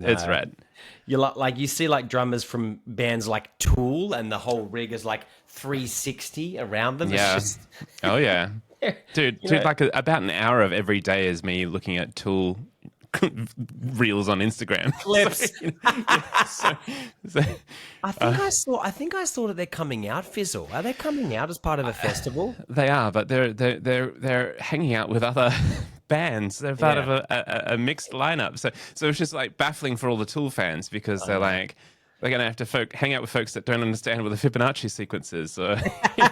It's No. rad. You like you see like drummers from bands like Tool, and the whole rig is like 360 around them. It's Yeah. just, Oh yeah. Dude, you know, like about an hour of every day is me looking at Tool reels on Instagram. So, clips. yeah, so, I think I saw that they're coming out. Fizzle, are they coming out as part of a festival? they are, but they're hanging out with other bands. They're part of Yeah, a mixed lineup. So it's just like baffling for all the Tool fans because I know. they're gonna have to hang out with folks that don't understand what the Fibonacci sequence is. You know,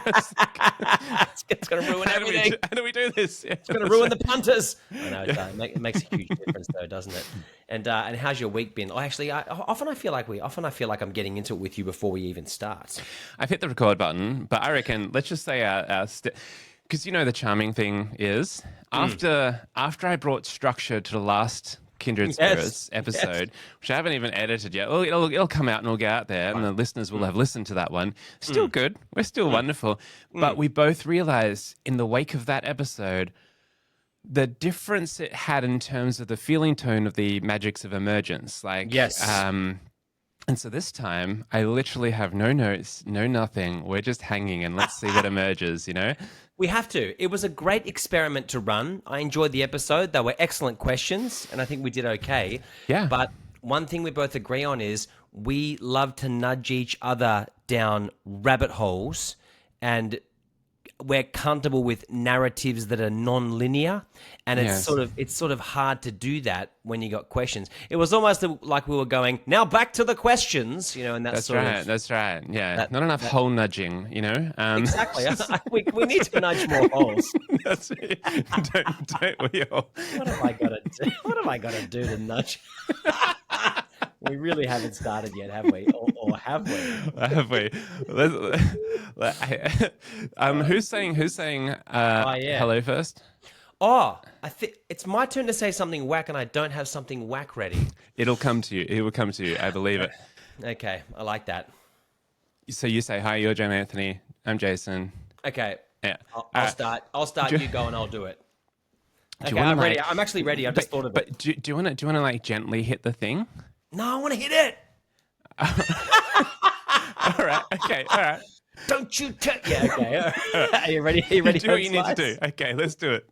it's like, It's going to ruin everything. how do we do this? Yeah, It's going to that's ruin the right. punters. I know it makes a huge difference, though, doesn't it? And how's your week been? Oh, actually, I feel like I'm getting into it with you before we even start. I've hit the record button, but I reckon let's just say because you know the charming thing is after I brought structure to the last Kindred Yes, Spirits yes. episode, which I haven't even edited yet. Well, it'll come out and it'll get out there, and the listeners will have listened to that one. Still good. We're still wonderful. But we both realized in the wake of that episode the difference it had in terms of the feeling tone of the magics of emergence. Yes. And so this time, I literally have no notes, no nothing. We're just hanging and let's see what emerges, you know? We have to. It was a great experiment to run. I enjoyed the episode. They were excellent questions, and I think we did okay. Yeah. But one thing we both agree on is we love to nudge each other down rabbit holes, and we're comfortable with narratives that are non-linear, and it's Yes. sort of hard to do that when you got questions. It was almost like we were going, now back to the questions, and that's That's sort right. of That's right. Yeah. that. Not enough hole nudging, you know? Exactly. We need to nudge more holes. That's it. Don't we all? What have I got to do? What have I got to do to nudge? We really haven't started yet, have we? Or have we? Have we? Who's saying Oh yeah. hello first? Oh, I think it's my turn to say something whack, and I don't have something whack ready. It'll come to you. It will come to you. I believe it. Okay, I like that. So you say, hi, you're John Anthony. I'm Jason. Okay, Yeah. I'll start. I'll start. do- You go, and I'll do it. Do you Okay, want I'm to ready. I'm actually ready. I've just thought of it. But do you want to like gently hit the thing? No, I want to hit it. All right. Okay. All right. Don't you? Yeah. Okay. All right. Are you ready? Are you ready? Do what you need to do. Okay. Let's do it.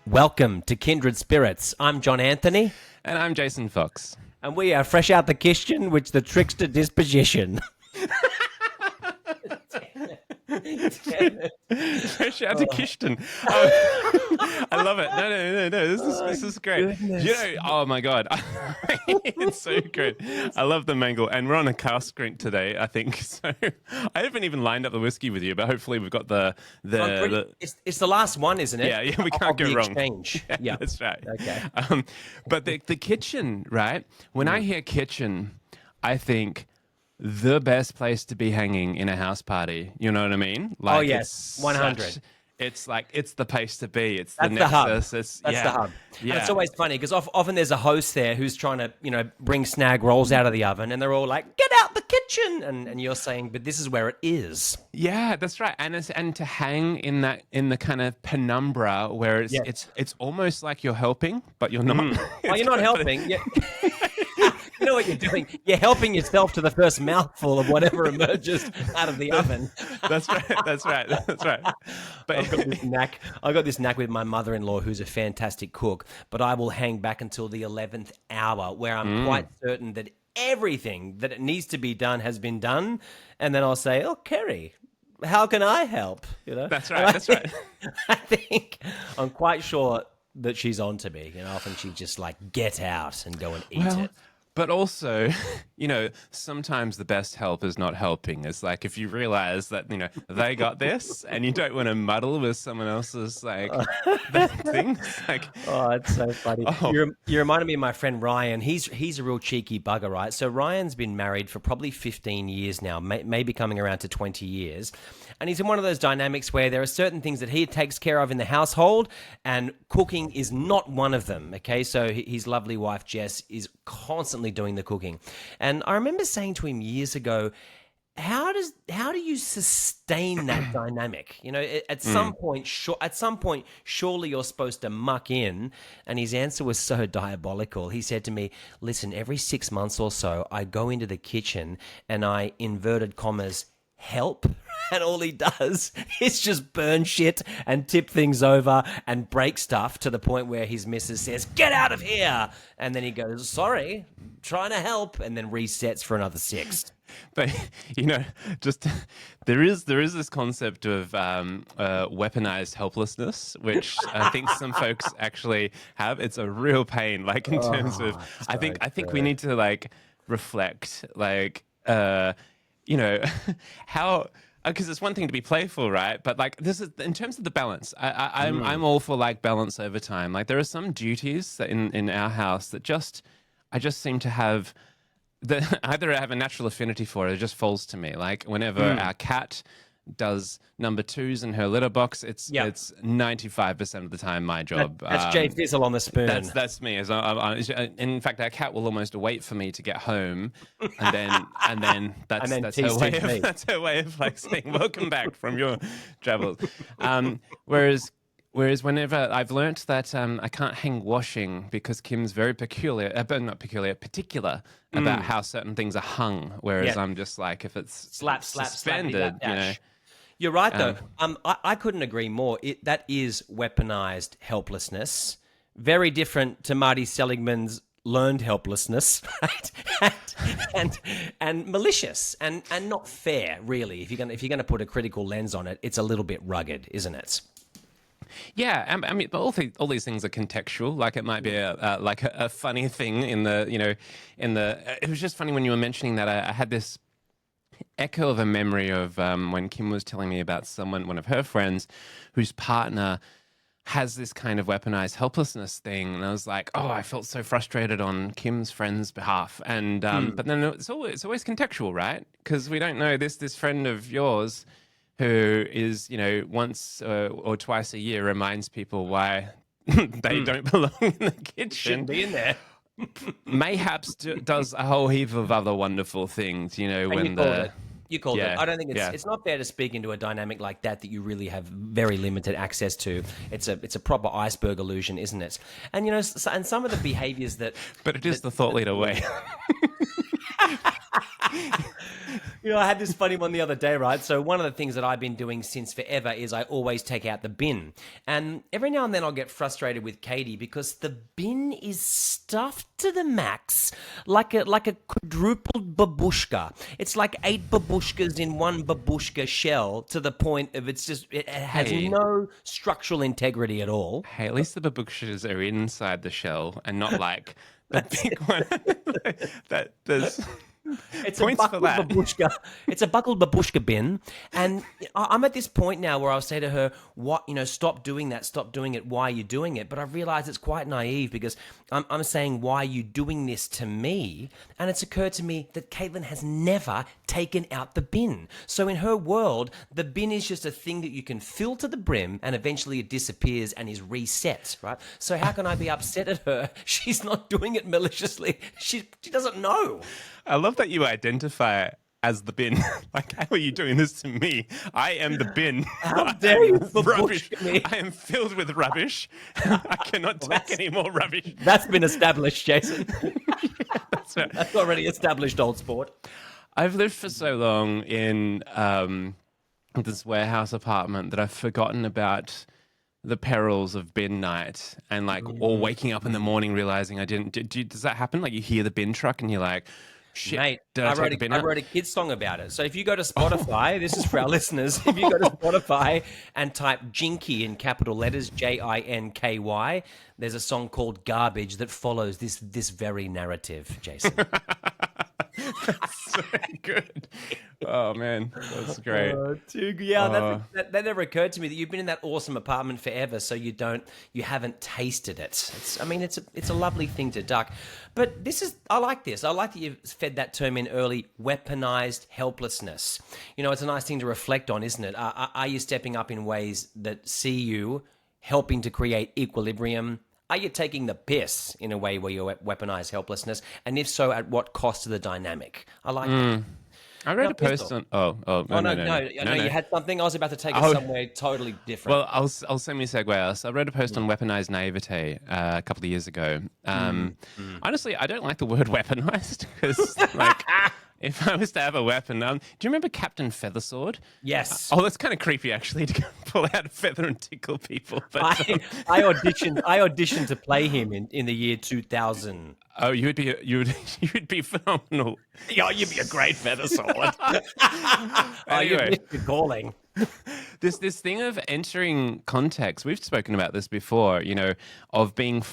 Welcome to Kindred Spirits. I'm John Anthony, And I'm Jason Fox. and we are fresh out the kitchen, which the trickster disposition. Fresh out to Kishton. I love it. No. This is great. goodness. You know, oh my God. It's so good. I love the mangle. And we're on a cask drink today, I think. So I haven't even lined up the whiskey with you, but hopefully we've got It's the last one, isn't it? Yeah, we can't Of go the wrong. Exchange. Yeah. That's right. Okay. But the kitchen, right? When I hear kitchen, I think the best place to be hanging in a house party. You know what I mean? Like, Oh, yes. 100. It's like it's the place to be. It's That's the the hub. nexus. That's the hub. Yeah. And it's always funny because often there's a host there who's trying to, bring snag rolls out of the oven, and they're all like, "Get out the kitchen!" And you're saying, "But this is where it is." Yeah, that's right. And to hang in the kind of penumbra where Yes. it's almost like you're helping, but you're not. Well, you're not helping. You know what you're doing? You're helping yourself to the first mouthful of whatever emerges out of the oven. That's right. That's right. That's right. I've got But this knack. I got this knack with my mother-in-law, who's a fantastic cook. But I will hang back until the 11th hour, where I'm quite certain that everything that it needs to be done has been done, and then I'll say, "Oh, Kerry, how can I help?" that's And right. That's right. I think I'm quite sure that she's on to me. Often she just like get out and go and eat it. But also, sometimes the best help is not helping. It's like if you realize that, they got this and you don't want to muddle with someone else's that thing. It's like, Oh, it's so funny. Oh. You reminded me of my friend Ryan. He's a real cheeky bugger, right? So Ryan's been married for probably 15 years now, maybe coming around to 20 years. And he's in one of those dynamics where there are certain things that he takes care of in the household, and cooking is not one of them, okay? So his lovely wife, Jess, is constantly doing the cooking. And I remember saying to him years ago, how do you sustain that dynamic? You know, at some point, surely you're supposed to muck in. And his answer was so diabolical. He said to me, "Listen, every 6 months or so, I go into the kitchen and I inverted commas help." And all he does is just burn shit and tip things over and break stuff to the point where his missus says, "Get out of here!" And then he goes, "Sorry, trying to help," and then resets for another 6. But just there is this concept of weaponized helplessness, which I think some folks actually have. It's a real pain, like in terms of. I think we need to like reflect, like how. Because it's one thing to be playful, right? But like this is in terms of the balance. I'm all for like balance over time. Like there are some duties that in our house that I just seem to have. Either I have a natural affinity for it, it just falls to me. Like whenever our cat does number 2s in her litter box, it's 95% of the time my job. That's Jay Fizzle on the spoon. That's me. In fact, our cat will almost wait for me to get home, and then that's her way of like saying welcome back from your travels. Whereas whenever I've learnt that I can't hang washing because Kim's very particular about how certain things are hung. Whereas I'm just like, if it's suspended, You're right, though. I couldn't agree more. That is weaponized helplessness. Very different to Marty Seligman's learned helplessness, right? and malicious and not fair, really. If you're gonna put a critical lens on it, it's a little bit rugged, isn't it? Yeah, I mean, but all these things are contextual. Like it might be a funny thing in the. It was just funny when you were mentioning that. I had this echo of a memory of when Kim was telling me about one of her friends, whose partner has this kind of weaponized helplessness thing, and I was like, oh, I felt so frustrated on Kim's friend's behalf, and but then it's always contextual, right? Because we don't know this friend of yours who is, once or twice a year reminds people why they don't belong in the kitchen. Shouldn't be in there. Mayhaps does a whole heap of other wonderful things, You called it. I don't think it's not fair to speak into a dynamic like that you really have very limited access to. It's a proper iceberg illusion, isn't it? And and some of the behaviors that. But it is the thought leader way. I had this funny one the other day, right? So one of the things that I've been doing since forever is I always take out the bin. And every now and then I'll get frustrated with Katie because the bin is stuffed to the max like a quadrupled babushka. It's like 8 babushkas in one babushka shell to the point of it has no structural integrity at all. Hey, at least the babushkas are inside the shell and not like the big one. that there's... It's a buckled babushka. It's a buckled babushka bin, and I'm at this point now where I'll say to her, "What? Stop doing that. Stop doing it. Why are you doing it?" But I realize it's quite naive because I'm saying, "Why are you doing this to me?" And it's occurred to me that Caitlin has never taken out the bin. So in her world, the bin is just a thing that you can fill to the brim, and eventually it disappears and is reset. Right? So how can I be upset at her? She's not doing it maliciously. She doesn't know. I love that you identify as the bin. Like, how are you doing this to me? I am the bin. How dare you rubbish me? I am filled with rubbish. I cannot take any more rubbish. That's been established, Jason. That's already established, old sport. I've lived for so long in this warehouse apartment that I've forgotten about the perils of bin night and or waking up in the morning realizing I didn't. Does that happen? Like you hear the bin truck and you're like, shit, mate, I wrote a kid's song about it. So if you go to Spotify, this is for our listeners. If you go to Spotify and type Jinky in capital letters, Jinky, there's a song called Garbage that follows this very narrative, Jason. That's so good. Oh man, that's great. That never occurred to me that you've been in that awesome apartment forever, so you haven't tasted it. It's a lovely thing to duck. But I like this. I like that you've fed that term in early, weaponized helplessness. It's a nice thing to reflect on, isn't it? Are you stepping up in ways that see you helping to create equilibrium? Are you taking the piss in a way where you weaponize helplessness? And if so, at what cost to the dynamic? I like that. I read Now, a post Crystal. on. Oh, Oh, no, no, no, no, no. no, I no, know you no. had something. I was about to take it Oh, somewhere totally different. well, I'll send me a segue else. I read a post on weaponized naivete a couple of years ago. Honestly, I don't like the word weaponized because, like, if I was to have a weapon, do you remember Captain Feathersword? Yes. Oh, that's kind of creepy, actually, to pull out a feather and tickle people. But I auditioned to play him in the year 2000. oh, you would be phenomenal. Yeah, you'd be a great feather sword. Oh, you've Anyway. missed your calling. This thing of entering context, we've spoken about this before, of being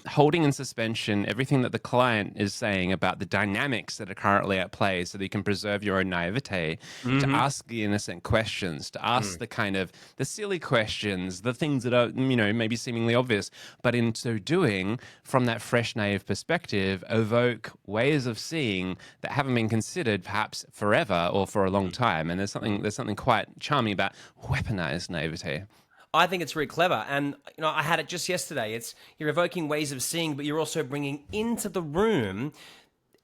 holding in suspension everything that the client is saying about the dynamics that are currently at play so that you can preserve your own naivete, to ask the innocent questions, to ask the kind of the silly questions, the things that are, maybe seemingly obvious, but in so doing, from that fresh, naive perspective, evoke ways of seeing that haven't been considered perhaps forever or for a long time. And there's something quite charming about weaponized naivete. I think it's really clever, and I had it just yesterday. You're evoking ways of seeing, but you're also bringing into the room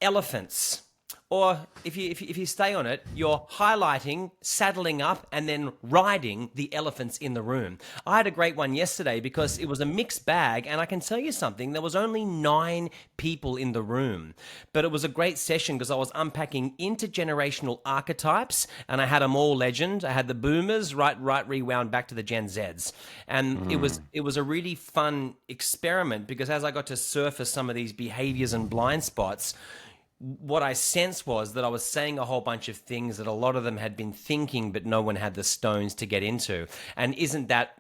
elephants. Or if you stay on it, you're highlighting, saddling up, and then riding the elephants in the room. I had a great one yesterday because it was a mixed bag, and I can tell you something, there was only 9 people in the room. But it was a great session because I was unpacking intergenerational archetypes, and I had them all legend. I had the boomers, right rewound back to the Gen Zs. And it was a really fun experiment because as I got to surface some of these behaviors and blind spots, what I sensed was that I was saying a whole bunch of things that a lot of them had been thinking, but no one had the stones to get into. And isn't that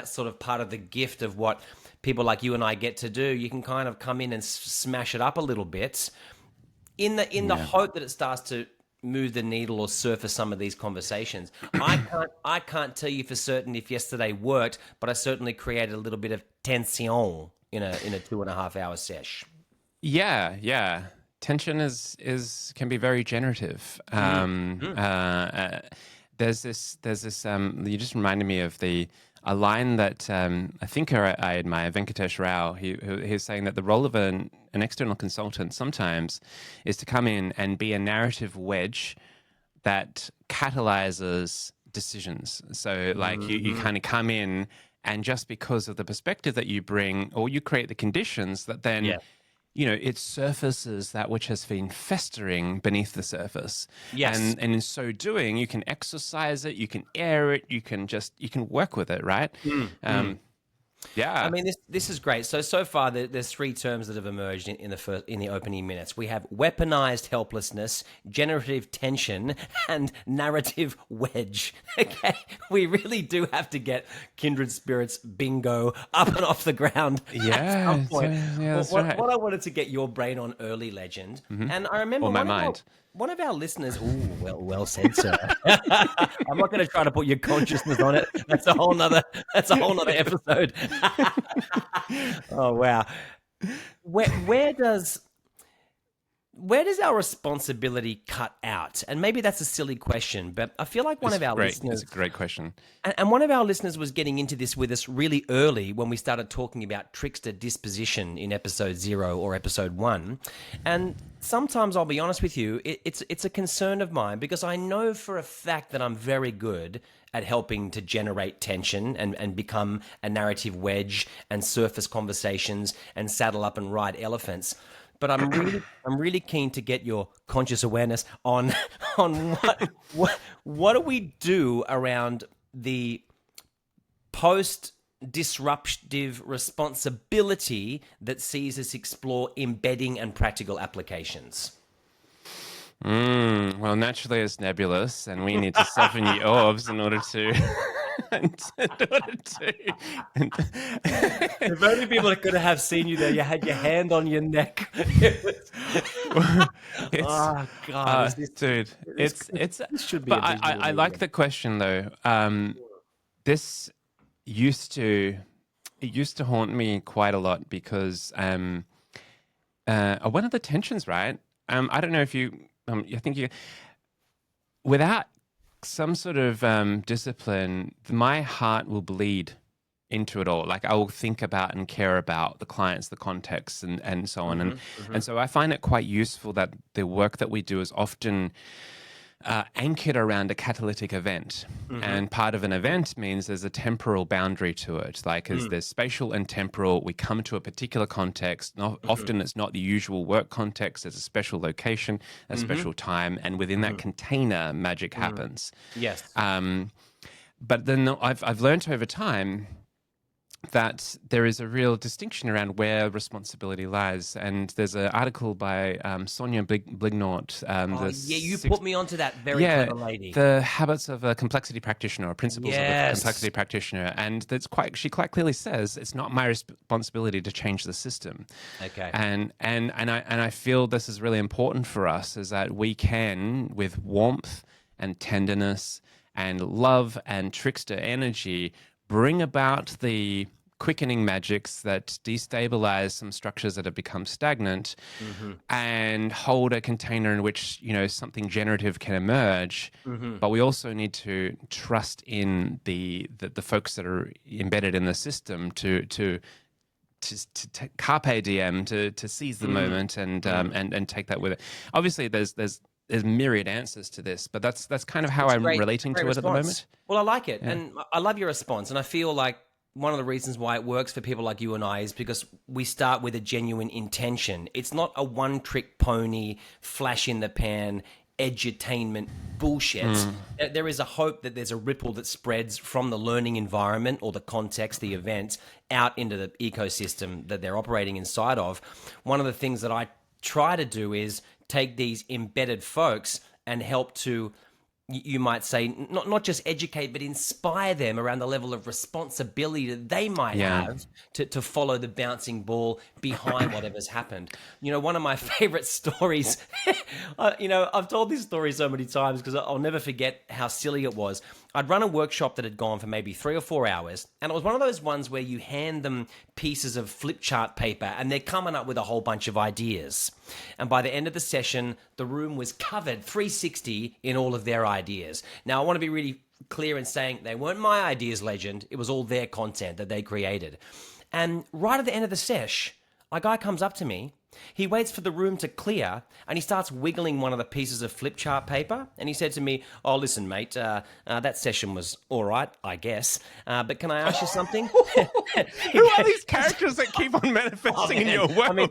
sort of part of the gift of what people like you and I get to do? You can kind of come in and smash it up a little bit in the hope that it starts to move the needle or surface some of these conversations. I can't tell you for certain if yesterday worked, but I certainly created a little bit of tension in a 2.5 hour sesh. Yeah. Tension can be very generative. There's this. You just reminded me of a line that I think I admire, Venkatesh Rao. He's saying that the role of an external consultant sometimes is to come in and be a narrative wedge that catalyzes decisions. So, like, you kind of come in, and just because of the perspective that you bring, or you create the conditions that then it surfaces that which has been festering beneath the surface. Yes. And in so doing, you can exercise it, you can air it, you can work with it, right? Yeah. I mean, this is great. So far, there's 3 terms that have emerged in the opening minutes. We have weaponized helplessness, generative tension, and narrative wedge. Okay, we really do have to get Kindred Spirits bingo up and off the ground at some point. That's what, right. what I wanted to get your brain on early, Legend, and I remember Or my mind. One of our listeners, well said, sir. I'm not going to try to put your consciousness on it. That's a whole nother episode. Oh wow. Where does our responsibility cut out? And maybe that's a silly question, but I feel like listeners. It's a great question. And one of our listeners was getting into this with us really early when we started talking about trickster disposition in episode 0 or episode 1. And sometimes I'll be honest with you, it's a concern of mine because I know for a fact that I'm very good at helping to generate tension and become a narrative wedge and surface conversations and saddle up and ride elephants. But I'm really keen to get your conscious awareness on what do we do around the post-disruptive responsibility that sees us explore embedding and practical applications. Well, naturally it's nebulous, and we need to soften your orbs in order to. If only people could have seen you there. You had your hand on your neck. Oh God, dude! This should be. But I like the question though. This used to haunt me quite a lot because one of the tensions, right? I don't know if you. I think you. Without some sort of discipline, my heart will bleed into it all. Like, I will think about and care about the clients, the context, and so on. And so I find it quite useful that the work that we do is often anchored around a catalytic event. And part of an event means there's a temporal boundary to it. Like there's spatial and temporal. We come to a particular context. Often it's not the usual work context. There's a special location, a special time. And within that container, magic happens. Yes. But then I've learned over time that there is a real distinction around where responsibility lies. And there's an article by Sonia Blignort. You put me onto that very clever lady. The habits of a complexity practitioner, or principles of a complexity practitioner. And she quite clearly says it's not my responsibility to change the system. Okay. And I feel this is really important for us, is that we can, with warmth and tenderness and love and trickster energy, bring about the quickening magics that destabilize some structures that have become stagnant, and hold a container in which, something generative can emerge. But we also need to trust in the folks that are embedded in the system to carpe diem, to seize the moment and take that with it. Obviously, there's myriad answers to this, but that's kind of how I'm relating to it at the moment. Well, I like it, and I love your response, and I feel like one of the reasons why it works for people like you and I is because we start with a genuine intention. It's not a one-trick pony, flash in the pan, edutainment bullshit. There is a hope that there's a ripple that spreads from the learning environment or the context, the event, out into the ecosystem that they're operating inside of. One of the things that I try to do is take these embedded folks and help to, you might say, not just educate, but inspire them around the level of responsibility that they might have to follow the bouncing ball behind whatever's happened. One of my favorite stories, I've told this story so many times because I'll never forget how silly it was. I'd run a workshop that had gone for maybe 3 or 4 hours, and it was one of those ones where you hand them pieces of flip chart paper and they're coming up with a whole bunch of ideas. And by the end of the session, the room was covered 360 in all of their ideas. Now, I want to be really clear in saying they weren't my ideas, legend. It was all their content that they created. And right at the end of the sesh, a guy comes up to me. He waits for the room to clear, and he starts wiggling one of the pieces of flip chart paper. And he said to me, "Oh, listen, mate, that session was all right, I guess. But can I ask you something?" Who are these characters that keep on manifesting in your world?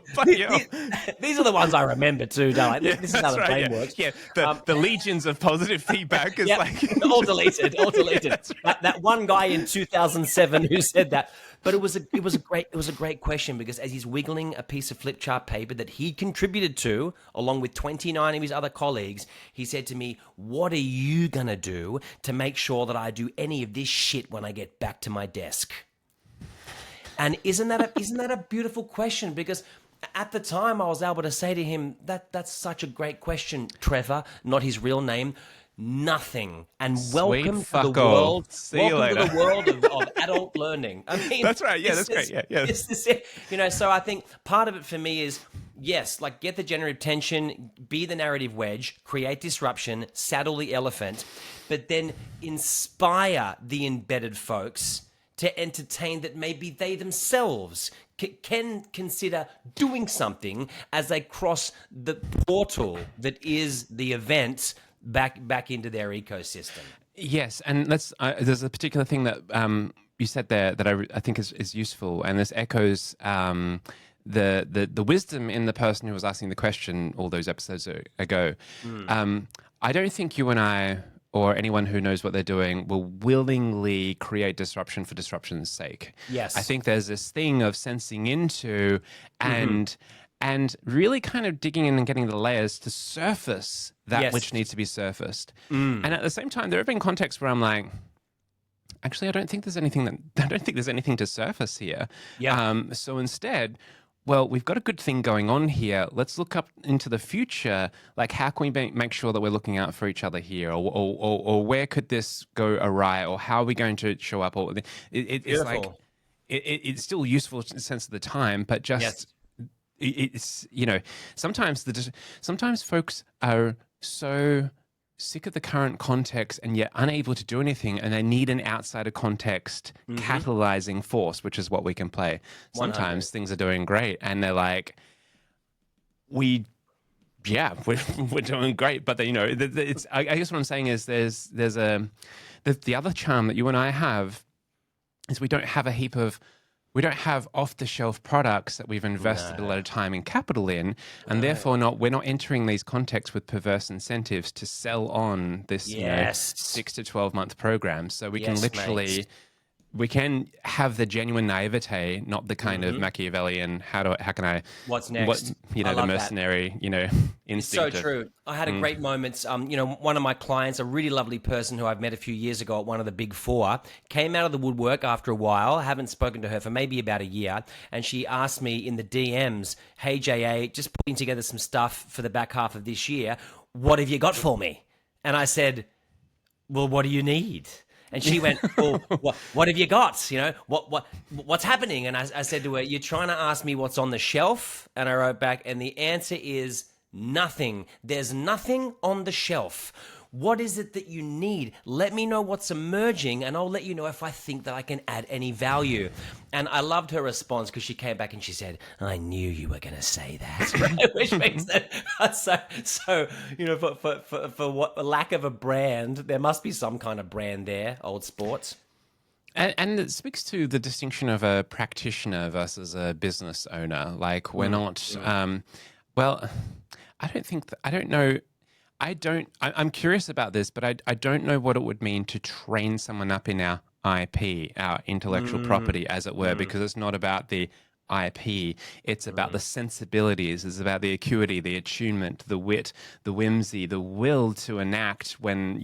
These are the ones I remember too, don't I? This is how the brain works. Yeah, the legions of positive feedback is all deleted. That one guy in 2007 who said that. But it was a great question, because as he's wiggling a piece of flip chart paper that he contributed to, along with 29 of his other colleagues, he said to me, "What are you gonna do to make sure that I do any of this shit when I get back to my desk?" And isn't that a beautiful question? Because at the time I was able to say to him, that's such a great question, Trevor, not his real name. Nothing. And welcome to the world. See you later. To the world of adult learning. I mean, that's right. Yeah, that's great. Yeah. So I think part of it for me is, yes, like get the generative tension, be the narrative wedge, create disruption, saddle the elephant, but then inspire the embedded folks to entertain that maybe they themselves can consider doing something as they cross the portal that is the event back into their ecosystem. Yes, and there's a particular thing that you said there that I think is useful, and this echoes the wisdom in the person who was asking the question all those episodes ago. I don't think you and I, or anyone who knows what they're doing, will willingly create disruption for disruption's sake. Yes. I think there's this thing of sensing into and really kind of digging in and getting the layers to surface that which needs to be surfaced. And at the same time, there have been contexts where I'm like, actually, I don't think there's anything to surface here. Yeah. So instead, well, we've got a good thing going on here. Let's look up into the future. Like, how can we make sure that we're looking out for each other here? Or where could this go awry? Or how are we going to show up? Or it's like, it's still useful in the sense of the time, but just... It's, sometimes folks are so sick of the current context and yet unable to do anything, and they need an outsider context catalyzing force, which is what we can play. Sometimes 100. Things are doing great and they're like, we Yeah, we're doing great. But it's. I guess what I'm saying is there's the other charm that you and I have is we don't have off the shelf products that we've invested a lot of time and capital in, and therefore we're not entering these contexts with perverse incentives to sell on this Yes. 6 to 12 month program. So we can Yes, literally. mate. We can have the genuine naivete, not the kind of Machiavellian. How can I? What's next? I The love that. mercenary, It's so instinct. true. I had a great moments. One of my clients, a really lovely person who I've met a few years ago at one of the big four, came out of the woodwork after a while. I haven't spoken to her for maybe about a year. And she asked me in the DMs, "Hey, JA, just putting together some stuff for the back half of this year. What have you got for me?" And I said, "Well, what do you need?" And she went, "Well, what have you got? What's happening?" And I said to her, "You're trying to ask me what's on the shelf?" And I wrote back, and the answer is nothing. There's nothing on the shelf. What is it that you need? Let me know what's emerging, and I'll let you know if I think that I can add any value. And I loved her response because she came back and she said, "I knew you were going to say that," which makes that so. For what lack of a brand, there must be some kind of brand there. Old Sports. And it speaks to the distinction of a practitioner versus a business owner. Like we're not. Well, I don't know. I'm curious about this, but I don't know what it would mean to train someone up in our IP, our intellectual property, as it were, because it's not about the IP. It's about the sensibilities. It's about the acuity, the attunement, the wit, the whimsy, the will to enact when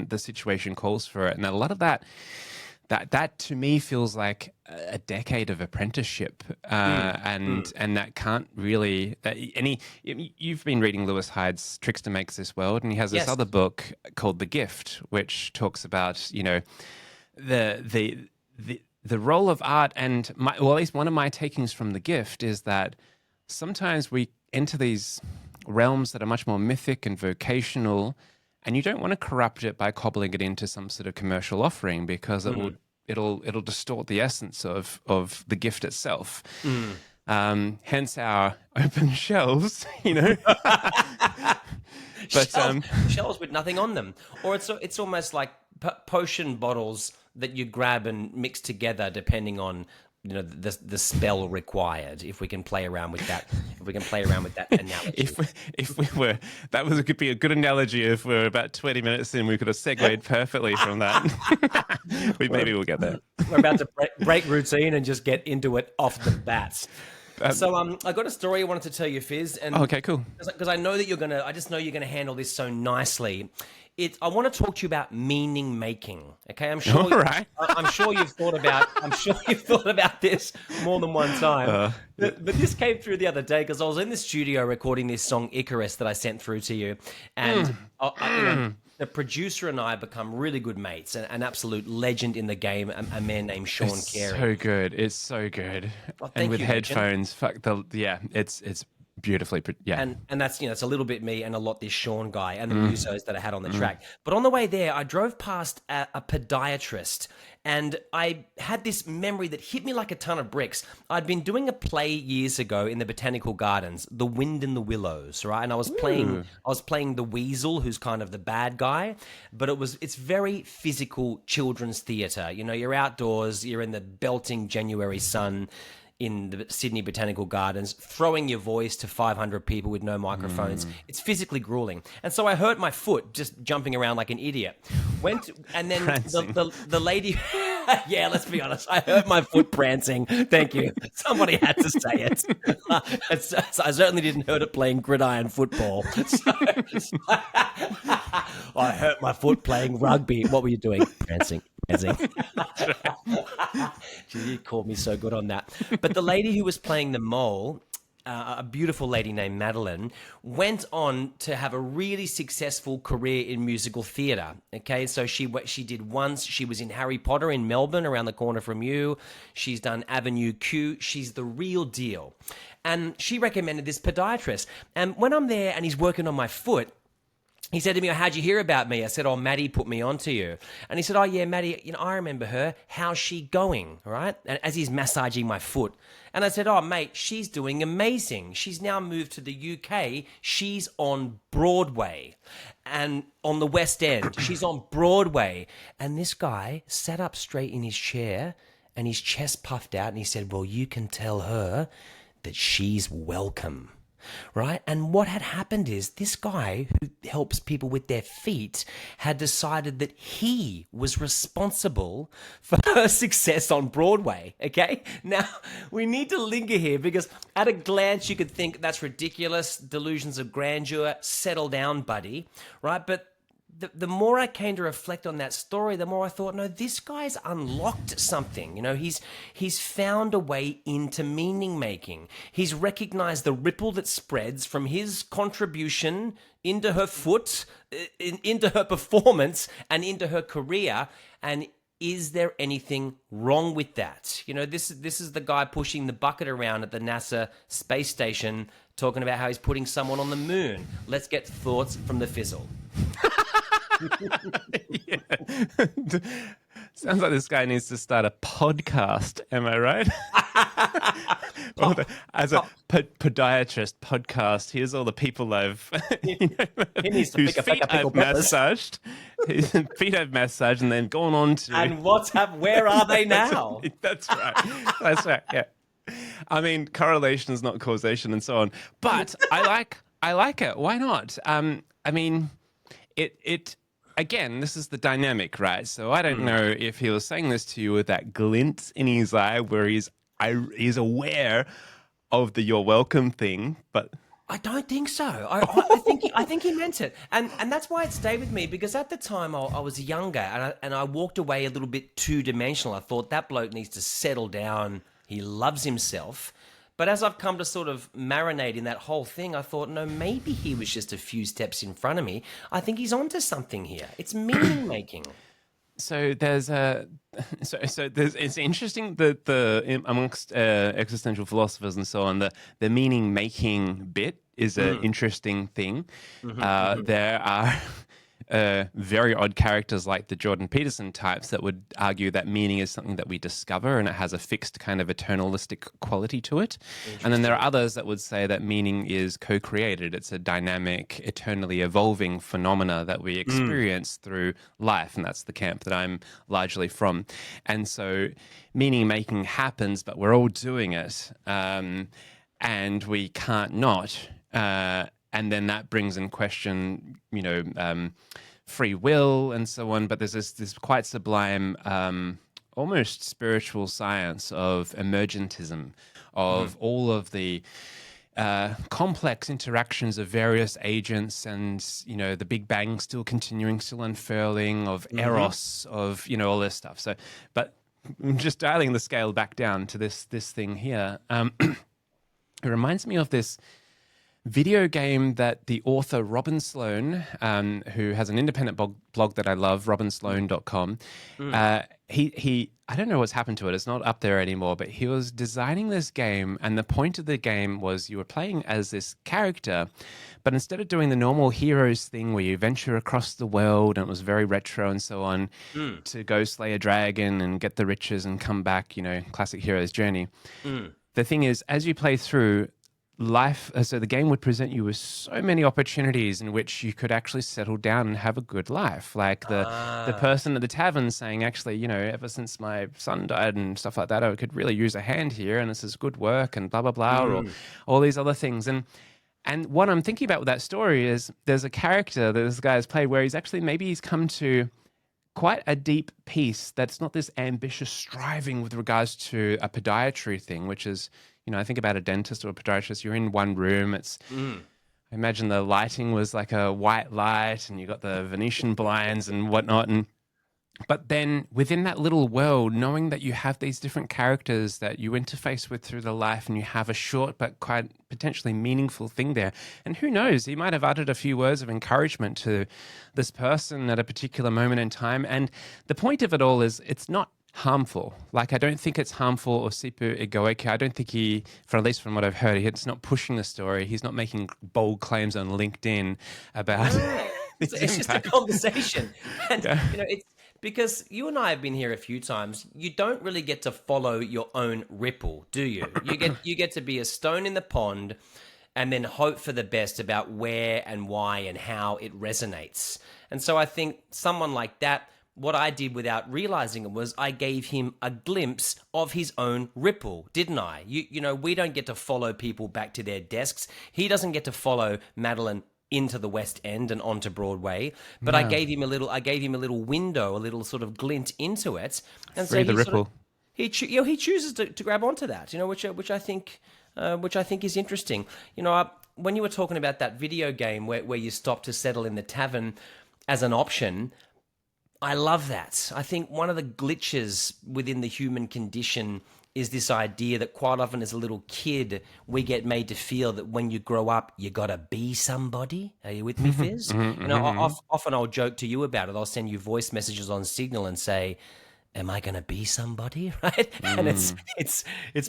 the situation calls for it. And a lot of that to me feels like a decade of apprenticeship, and that can't really you've been reading Lewis Hyde's Trickster Makes This World, and he has this other book called The Gift, which talks about the role of art, and at least one of my takings from The Gift is that sometimes we enter these realms that are much more mythic and vocational, and you don't want to corrupt it by cobbling it into some sort of commercial offering, because it'll distort the essence of the gift itself. Hence our open shelves, But shells with nothing on them, or it's almost like potion bottles that you grab and mix together, depending on the spell required. If we can play around with that, analogy. Could be a good analogy. If we're about 20 minutes in, we could have segued perfectly from that. Maybe we'll get there. We're about to break routine and just get into it off the bats. So I got a story I wanted to tell you, Fizz. And okay, cool. Because I know that I just know you're gonna handle this so nicely. I want to talk to you about meaning making. Okay, I'm sure. All right. I'm sure you've thought about this more than one time. But this came through the other day because I was in the studio recording this song Icarus that I sent through to you, and the producer and I have become really good mates. An absolute legend in the game, a man named Sean Carey. So good. It's so good. And with headphones, it's beautifully, and that's it's a little bit me and a lot this Sean guy and the musos that I had on the track. But on the way there, I drove past a podiatrist, and I had this memory that hit me like a ton of bricks. I'd been doing a play years ago in the Botanical Gardens, The Wind in the Willows, right? And I was playing the weasel, who's kind of the bad guy, but it's very physical children's theatre. You're outdoors, you're in the belting January sun in the Sydney Botanical Gardens, throwing your voice to 500 people with no microphones. It's physically grueling. And so I hurt my foot just jumping around like an idiot. And then the lady... yeah, let's be honest. I hurt my foot prancing. Thank you. Somebody had to say it. I certainly didn't hurt it playing gridiron football. I hurt my foot playing rugby. What were you doing? Prancing. Gee, you called me so good on that. But the lady who was playing the mole, a beautiful lady named Madeline, went on to have a really successful career in musical theatre. Okay, so she did once. She was in Harry Potter in Melbourne, around the corner from you. She's done Avenue Q. She's the real deal. And she recommended this podiatrist. And when I'm there and he's working on my foot, he said to me, how'd you hear about me? I said, Maddie put me onto you. And he said, yeah, Maddie, I remember her. How's she going? All right. And as he's massaging my foot. And I said, mate, she's doing amazing. She's now moved to the UK. She's on Broadway and on the West End. She's on Broadway. And this guy sat up straight in his chair and his chest puffed out. And he said, well, you can tell her that she's welcome. Right? And what had happened is this guy who helps people with their feet had decided that he was responsible for her success on Broadway. Okay? Now, we need to linger here because at a glance you could think that's ridiculous, delusions of grandeur, settle down, buddy. Right? But the more I came to reflect on that story, the more I thought, no, this guy's unlocked something. He's found a way into meaning making. He's recognized the ripple that spreads from his contribution into her foot, into her performance, and into her career. And is there anything wrong with that? This is the guy pushing the bucket around at the NASA space station, talking about how he's putting someone on the moon. Let's get thoughts from the fizzle. Yeah. Sounds like this guy needs to start a podcast. Am I right? As a podiatrist podcast, here's all the people I've he needs to whose pick feet a pickle I've peppers. massaged, whose feet I've massaged, and then gone on to. And where are they now? That's right. That's right. Yeah. I mean, correlation is not causation, and so on. But I like it. Why not? I mean, it. Again, this is the dynamic, right? So I don't know if he was saying this to you with that glint in his eye where he's aware of the "you're welcome" thing, but I don't think so. I think he meant it, and that's why it stayed with me because at the time I was younger and I walked away a little bit two-dimensional. I thought that bloke needs to settle down. He loves himself. But as I've come to sort of marinate in that whole thing, I thought, no, maybe he was just a few steps in front of me. I think he's onto something here. It's meaning making. So there's it's interesting that amongst existential philosophers and so on, the meaning making bit is an interesting thing. There are very odd characters like the Jordan Peterson types that would argue that meaning is something that we discover and it has a fixed kind of eternalistic quality to it. And then there are others that would say that meaning is co-created. It's a dynamic, eternally evolving phenomena that we experience through life. And that's the camp that I'm largely from. And so meaning making happens, but we're all doing it. And we can't not. And then that brings in question, free will and so on. But there's this quite sublime, almost spiritual science of emergentism, of all of the complex interactions of various agents and, the Big Bang still continuing, still unfurling, of eros, of, all this stuff. So, but just dialing the scale back down to this thing here, it reminds me of this video game that the author Robin Sloan, who has an independent blog that I love, robinsloan.com, he I don't know what's happened to it. It's not up there anymore, but he was designing this game, and the point of the game was you were playing as this character, but instead of doing the normal heroes thing where you venture across the world, and it was very retro and so on, to go slay a dragon and get the riches and come back, classic hero's journey. The thing is, as you play through, so the game would present you with so many opportunities in which you could actually settle down and have a good life. Like the person at the tavern saying, actually, ever since my son died and stuff like that, I could really use a hand here and this is good work and blah, blah, blah, or all these other things. And what I'm thinking about with that story is there's a character that this guy has played where he's come to quite a deep peace that's not this ambitious striving with regards to a podiatry thing, which is, I think about a dentist or a podiatrist, you're in one room. I imagine the lighting was like a white light and you got the Venetian blinds and whatnot. But then within that little world, knowing that you have these different characters that you interface with through the life and you have a short but quite potentially meaningful thing there. And who knows, he might have uttered a few words of encouragement to this person at a particular moment in time. And the point of it all is it's not harmful. Like, I don't think it's harmful or super egoic. I don't think at least from what I've heard, he's not pushing the story. He's not making bold claims on LinkedIn about It's just a conversation. And, it's because you and I have been here a few times. You don't really get to follow your own ripple, do you? You get to be a stone in the pond and then hope for the best about where and why and how it resonates. And so I think someone like that, what I did without realizing it was I gave him a glimpse of his own ripple, didn't I? We don't get to follow people back to their desks. He doesn't get to follow Madeline into the West End and onto Broadway, but I gave him a little window, a little sort of glint into it, and Free so the ripple. he chooses to grab onto that, which I think is interesting. When you were talking about that video game where you stop to settle in the tavern as an option, I love that. I think one of the glitches within the human condition is this idea that quite often as a little kid, we get made to feel that when you grow up, you got to be somebody. Are you with me, Fizz? Often I'll joke to you about it. I'll send you voice messages on Signal and say, am I going to be somebody? Right? And it's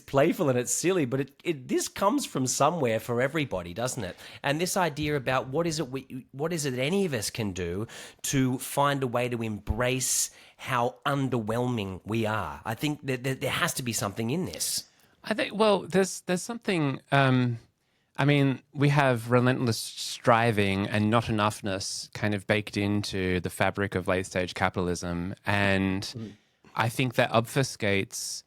playful and it's silly, but this comes from somewhere for everybody, doesn't it? And this idea about what is it that any of us can do to find a way to embrace how underwhelming we are. I think that there has to be something in this. I think, there's something, we have relentless striving and not enoughness kind of baked into the fabric of late stage capitalism. And I think that obfuscates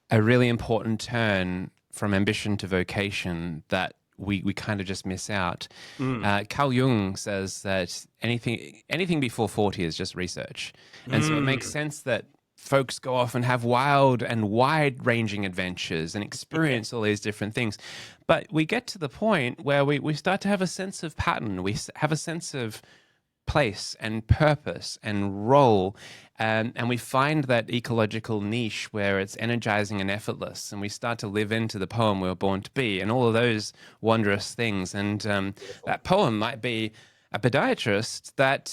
a really important turn from ambition to vocation that we kind of just miss out. Carl Jung says that anything before 40 is just research. And so it makes sense that folks go off and have wild and wide-ranging adventures and experience all these different things. But we get to the point where we start to have a sense of pattern. We have a sense of place and purpose and role, and we find that ecological niche where it's energizing and effortless, and we start to live into the poem we were born to be and all of those wondrous things. And that poem might be a podiatrist that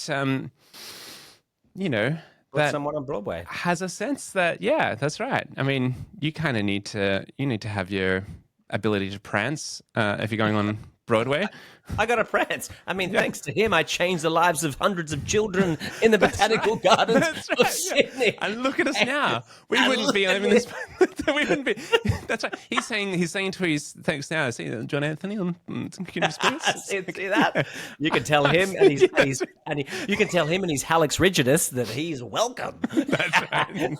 that someone on Broadway has a sense that, yeah, that's right. I mean, you kind of need to have your ability to prance if you're going on Broadway. I got a prance. I mean, thanks to him, I changed the lives of hundreds of children in the botanical gardens of Sydney. And look at us now. We wouldn't be living this. We wouldn't be. That's right. He's saying to his thanks now. See John Anthony on Kindred Spirits. See that? You can tell him and you can tell him and his Hallex rigidus that he's welcome. That's right.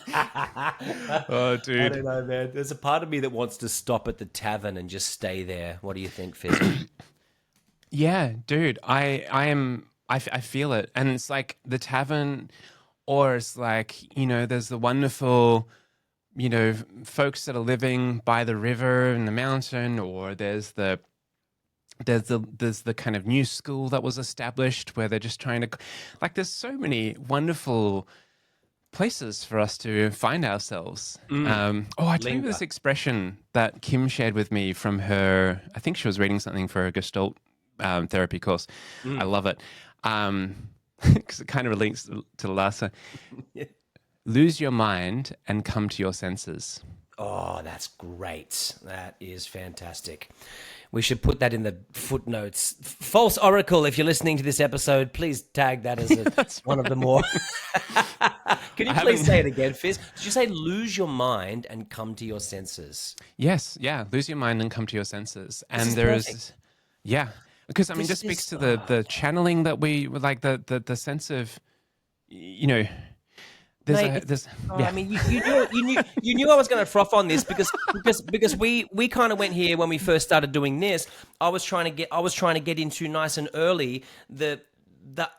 Oh, dude. I don't know, man. There's a part of me that wants to stop at the tavern and just stay there. What do you think, Fizz? Yeah, dude, I feel it. And it's like the tavern, or it's like, there's the wonderful, folks that are living by the river and the mountain, or there's the kind of new school that was established where they're just trying to, like, there's so many wonderful places for us to find ourselves. I tell you this expression that Kim shared with me from her, I think she was reading something for a Gestalt therapy course. I love it because it kind of relates to the last one. Lose your mind and come to your senses. Oh, that's great. That is fantastic. We should put that in the footnotes. False Oracle, if you're listening to this episode, please tag that as one of the more. Can you please say it again, Fizz? Did you say lose your mind and come to your senses? Yes, yeah. Lose your mind and come to your senses. And there is, yeah. Because, I mean, this speaks to the channeling that we, like the sense of, I mean, you knew I was going to froth on this because we kind of went here when we first started doing this. I was trying to get into nice and early the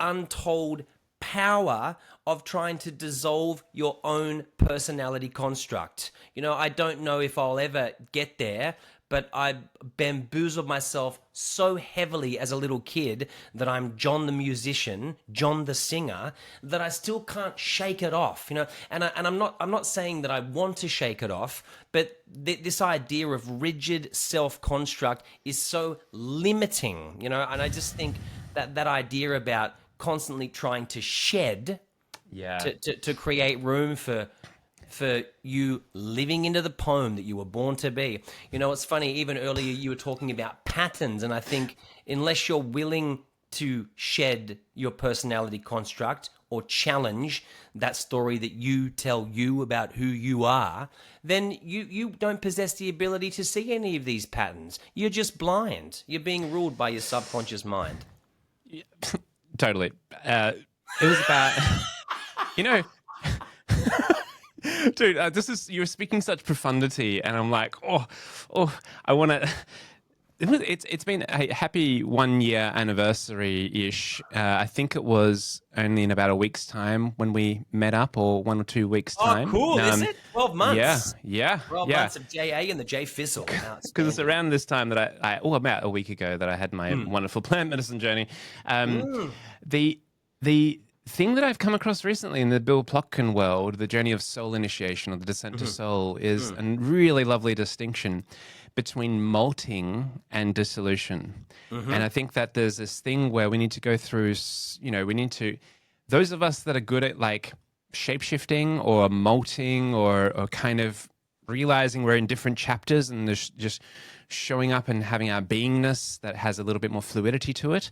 untold power of trying to dissolve your own personality construct. I don't know if I'll ever get there, but I bamboozled myself so heavily as a little kid that I'm John the musician, John the singer, that I still can't shake it off, And I'm not saying that I want to shake it off, but this idea of rigid self-construct is so limiting, And I just think that idea about constantly trying to shed, to create room for you living into the poem that you were born to be. It's funny, even earlier you were talking about patterns, and I think unless you're willing to shed your personality construct or challenge that story that you tell you about who you are, then you don't possess the ability to see any of these patterns. You're just blind. You're being ruled by your subconscious mind. Totally. It was about, you know, dude, you're speaking such profundity, and I'm like, I want to. It's been a happy 1 year anniversary ish. I think it was only in about a week's time when we met up, or 1 or 2 weeks time. Oh, cool! Is it 12 months? Yeah. 12 months of JA and the J Fizzle. Because it's around this time that about a week ago that I had my wonderful plant medicine journey. The thing that I've come across recently in the Bill Plotkin world, the journey of soul initiation or the descent to soul, is a really lovely distinction between molting and dissolution. And I think that there's this thing where we need to go through, those of us that are good at like shape-shifting or molting or kind of realizing we're in different chapters and there's just showing up and having our beingness that has a little bit more fluidity to it,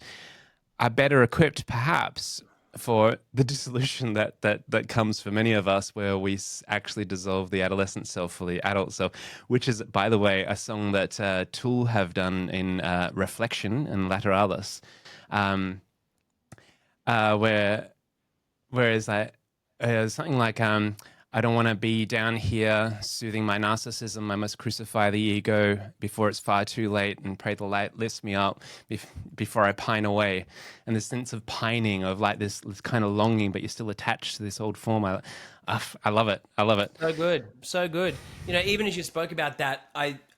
are better equipped perhaps for the dissolution that comes for many of us, where we actually dissolve the adolescent self for the adult self, which is, by the way, a song that Tool have done in Reflection and Lateralis, whereas something like I don't want to be down here soothing my narcissism. I must crucify the ego before it's far too late and pray the light lifts me up before I pine away. And this sense of pining, of like this kind of longing, but you're still attached to this old form. I love it. I love it. So good. So good. Even as you spoke about that,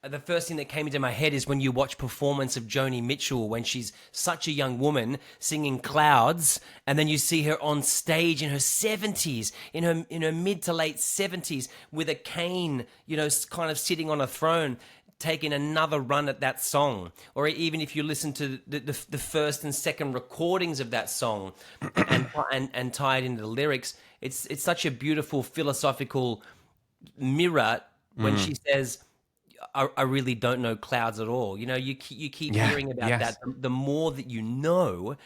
the first thing that came into my head is when you watch performance of Joni Mitchell when she's such a young woman singing Clouds, and then you see her on stage in her 70s, in her mid to late 70s, with a cane, kind of sitting on a throne, taking another run at that song. Or even if you listen to the first and second recordings of that song and tie it into the lyrics, it's such a beautiful philosophical mirror when she says, I really don't know clouds at all. You keep hearing about that. The more that you know,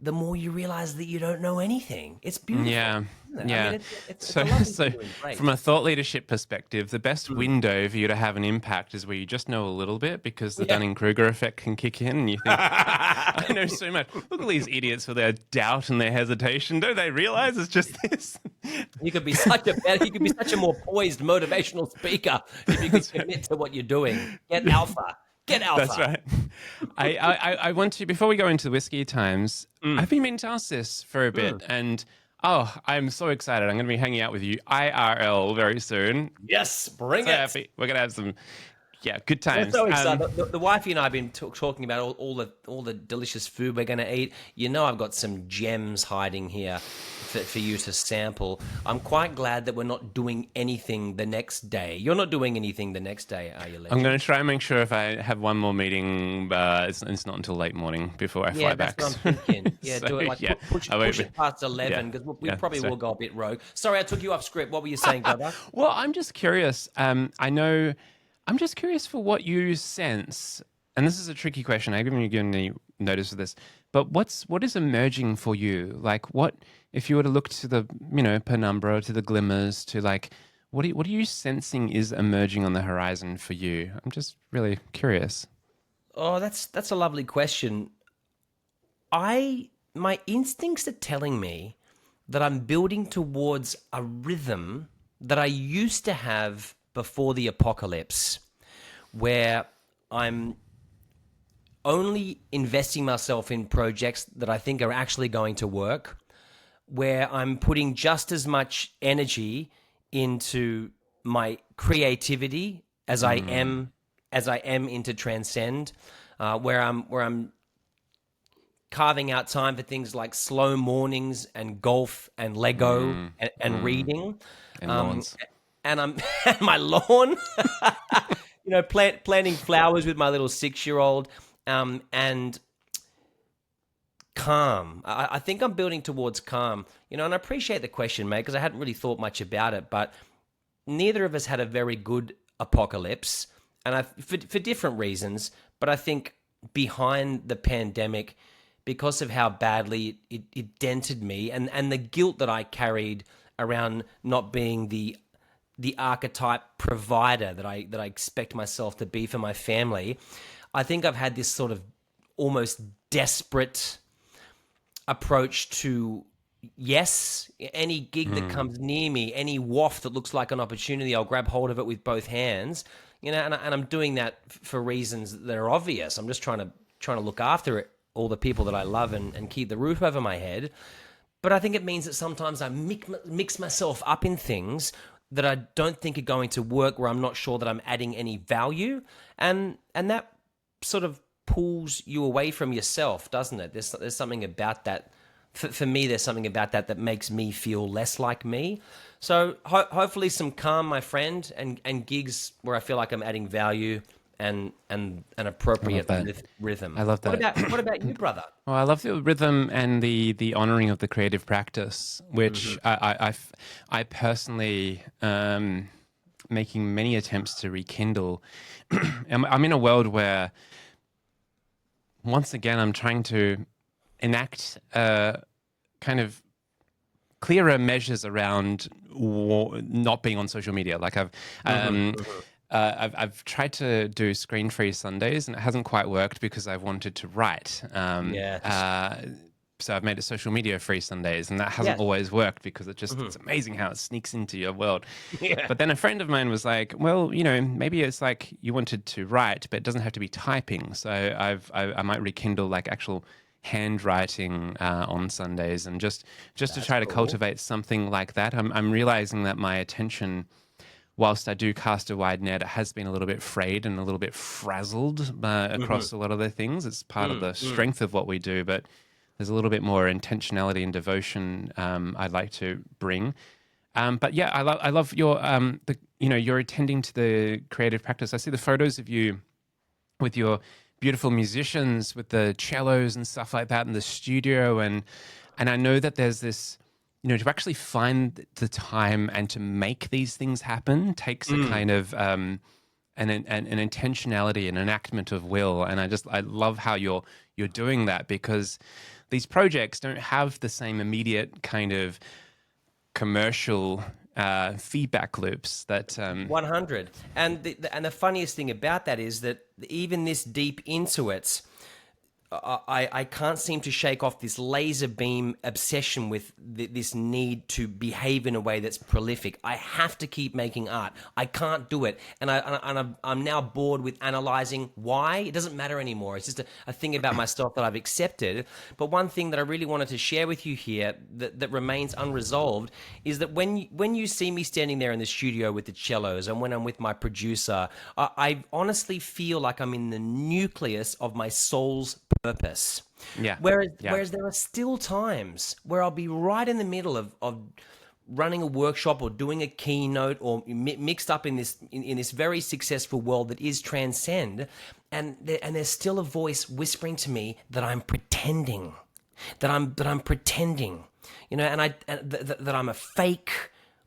the more you realize that you don't know anything. It's beautiful. Yeah. Yeah. So from a thought leadership perspective, the best window for you to have an impact is where you just know a little bit, because the Dunning-Kruger effect can kick in and you think, I know so much. Look at these idiots with their doubt and their hesitation. Don't they realize it's just this? You could be such a more poised motivational speaker if you could commit to what you're doing. Get alpha. Get alpha. That's right. I want to, before we go into whiskey times, I've been meaning to ask this for a bit, and I'm so excited. I'm going to be hanging out with you IRL very soon. Yes, bring it. Happy. We're going to have some good times. I'm so excited. The wifey and I have been talking about all the delicious food we're going to eat. I've got some gems hiding here for you to sample. I'm quite glad that we're not doing anything the next day. You're not doing anything the next day, are you, Legend? I'm going to try and make sure if I have one more meeting, it's not until late morning before I fly back. That's what I'm thinking. Yeah, do it push it past 11, because we probably will go a bit rogue. Sorry, I took you off script. What were you saying, brother? Well, I'm just curious. I'm just curious for what you sense, and this is a tricky question. I haven't given any notice of this, but what is emerging for you? Like, what if you were to look to the penumbra, to the glimmers, to like, what are you sensing is emerging on the horizon for you? I'm just really curious. Oh, that's a lovely question. My instincts are telling me that I'm building towards a rhythm that I used to have before the apocalypse, where I'm only investing myself in projects that I think are actually going to work, where I'm putting just as much energy into my creativity as I am into transcend, where I'm carving out time for things like slow mornings and golf and Lego and reading. And lawns. And I'm and my lawn, planting flowers with my little 6-year-old, and calm. I think I'm building towards calm, and I appreciate the question, mate, because I hadn't really thought much about it, but neither of us had a very good apocalypse, and for different reasons, but I think behind the pandemic, because of how badly it dented me, and the guilt that I carried around not being the archetype provider that I expect myself to be for my family. I think I've had this sort of almost desperate approach to, yes, any gig that comes near me, any waft that looks like an opportunity, I'll grab hold of it with both hands. And I'm doing that for reasons that are obvious. I'm just trying to look after it, all the people that I love, and keep the roof over my head. But I think it means that sometimes I mix myself up in things that I don't think are going to work, where I'm not sure that I'm adding any value, and that sort of pulls you away from yourself, doesn't it? There's something about that. For me, there's something about that makes me feel less like me. So hopefully some calm, my friend, and gigs where I feel like I'm adding value and an appropriate rhythm. I love that. What about you, brother? Well, I love the rhythm and the honoring of the creative practice, which I personally making many attempts to rekindle. I'm in a world where, once again, I'm trying to enact kind of clearer measures around not being on social media. Like I've tried to do screen-free Sundays, and it hasn't quite worked because I've wanted to write. So I've made it social media-free Sundays, and that hasn't always worked because it's amazing how it sneaks into your world. Yeah. But then a friend of mine was like, well, maybe it's like you wanted to write, but it doesn't have to be typing. So I might rekindle like actual handwriting on Sundays, and just to try to cultivate something like that. I'm realizing that my attention, whilst I do cast a wide net, it has been a little bit frayed and a little bit frazzled across a lot of the things. It's part of the strength of what we do, but there's a little bit more intentionality and devotion I'd like to bring. But yeah, I love your you're attending to the creative practice. I see the photos of you with your beautiful musicians, with the cellos and stuff like that in the studio, and I know that there's this, to actually find the time and to make these things happen takes a kind of an intentionality, an enactment of will. And I love how you're doing that, because these projects don't have the same immediate kind of commercial feedback loops that 100. And the funniest thing about that is that even this deep into it, I can't seem to shake off this laser beam obsession with this need to behave in a way that's prolific. I have to keep making art. I can't do it. And I'm now bored with analyzing why. It doesn't matter anymore. It's just a thing about myself that I've accepted. But one thing that I really wanted to share with you here that remains unresolved is that when you see me standing there in the studio with the cellos, and when I'm with my producer, I honestly feel like I'm in the nucleus of my soul's purpose. Yeah. Whereas there are still times where I'll be right in the middle of running a workshop or doing a keynote, or mixed up in this very successful world that is Transcend, and there's still a voice whispering to me that I'm pretending, that I'm pretending, and that I'm a fake,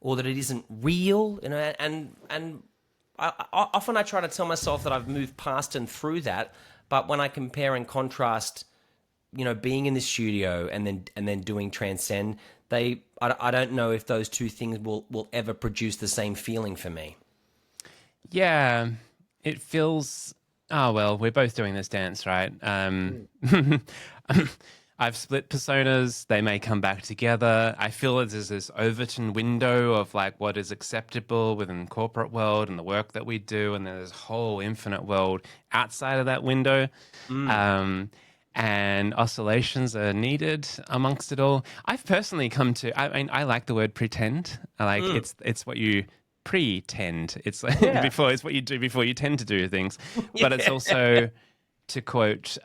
or that it isn't real, and often I try to tell myself that I've moved past and through that. But when I compare and contrast, being in the studio and then doing Transcend, I don't know if those two things will ever produce the same feeling for me. Yeah, it feels. Oh well, we're both doing this dance, right? I've split personas. They may come back together. I feel there's this Overton window of like what is acceptable within the corporate world and the work that we do, and there's this whole infinite world outside of that window. And oscillations are needed amongst it all. I've personally come to. I like the word pretend. I like it's what you pretend. It's like it's what you do before you tend to do things. But it's also, to quote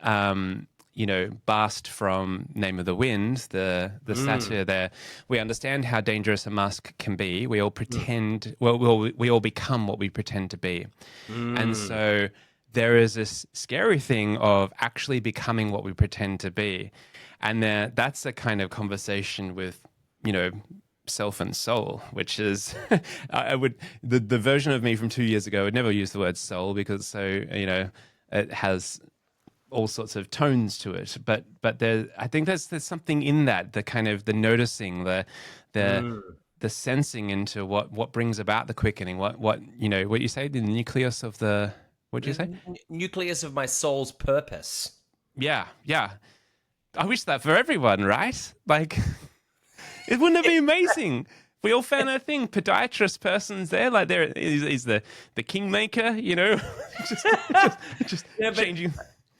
Bast from Name of the Wind, the satire there, we understand how dangerous a mask can be. We all pretend, we all become what we pretend to be. And so there is this scary thing of actually becoming what we pretend to be. And that's a kind of conversation with, self and soul, which is, the version of me from 2 years ago would never use the word soul, because it has all sorts of tones to it. But I think there's something in that, the kind of the noticing, the the sensing into what brings about the quickening. What what you say, the nucleus of the what do you say? Nucleus of my soul's purpose. Yeah, yeah. I wish that for everyone, right? Like, it wouldn't it be amazing? We all found our thing. Podiatrist person's there, like there is the kingmaker, just Yeah, but changing.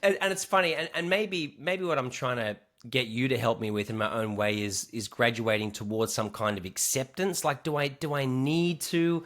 and it's funny, and maybe what I'm trying to get you to help me with in my own way is graduating towards some kind of acceptance. Like, do I need to?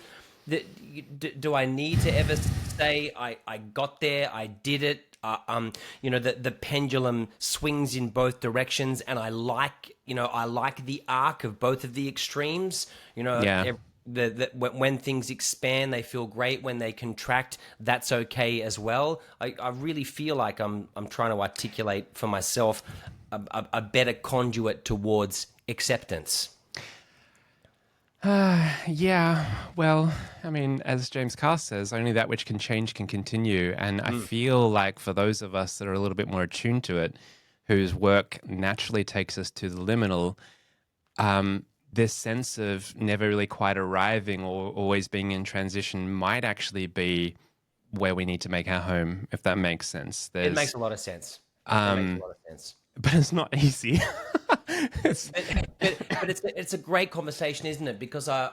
Do I need to ever say I got there, I did it? The pendulum swings in both directions, and I like the arc of both of the extremes. Yeah. When things expand, they feel great. When they contract, that's okay as well. I really feel like I'm trying to articulate for myself a better conduit towards acceptance. Yeah, well, I mean, as James Carr says, only that which can change can continue. And I feel like for those of us that are a little bit more attuned to it, whose work naturally takes us to the liminal, this sense of never really quite arriving or always being in transition might actually be where we need to make our home, if that makes sense. It makes a lot of sense. It makes a lot of sense. But it's not easy. But it's a great conversation, isn't it? Because I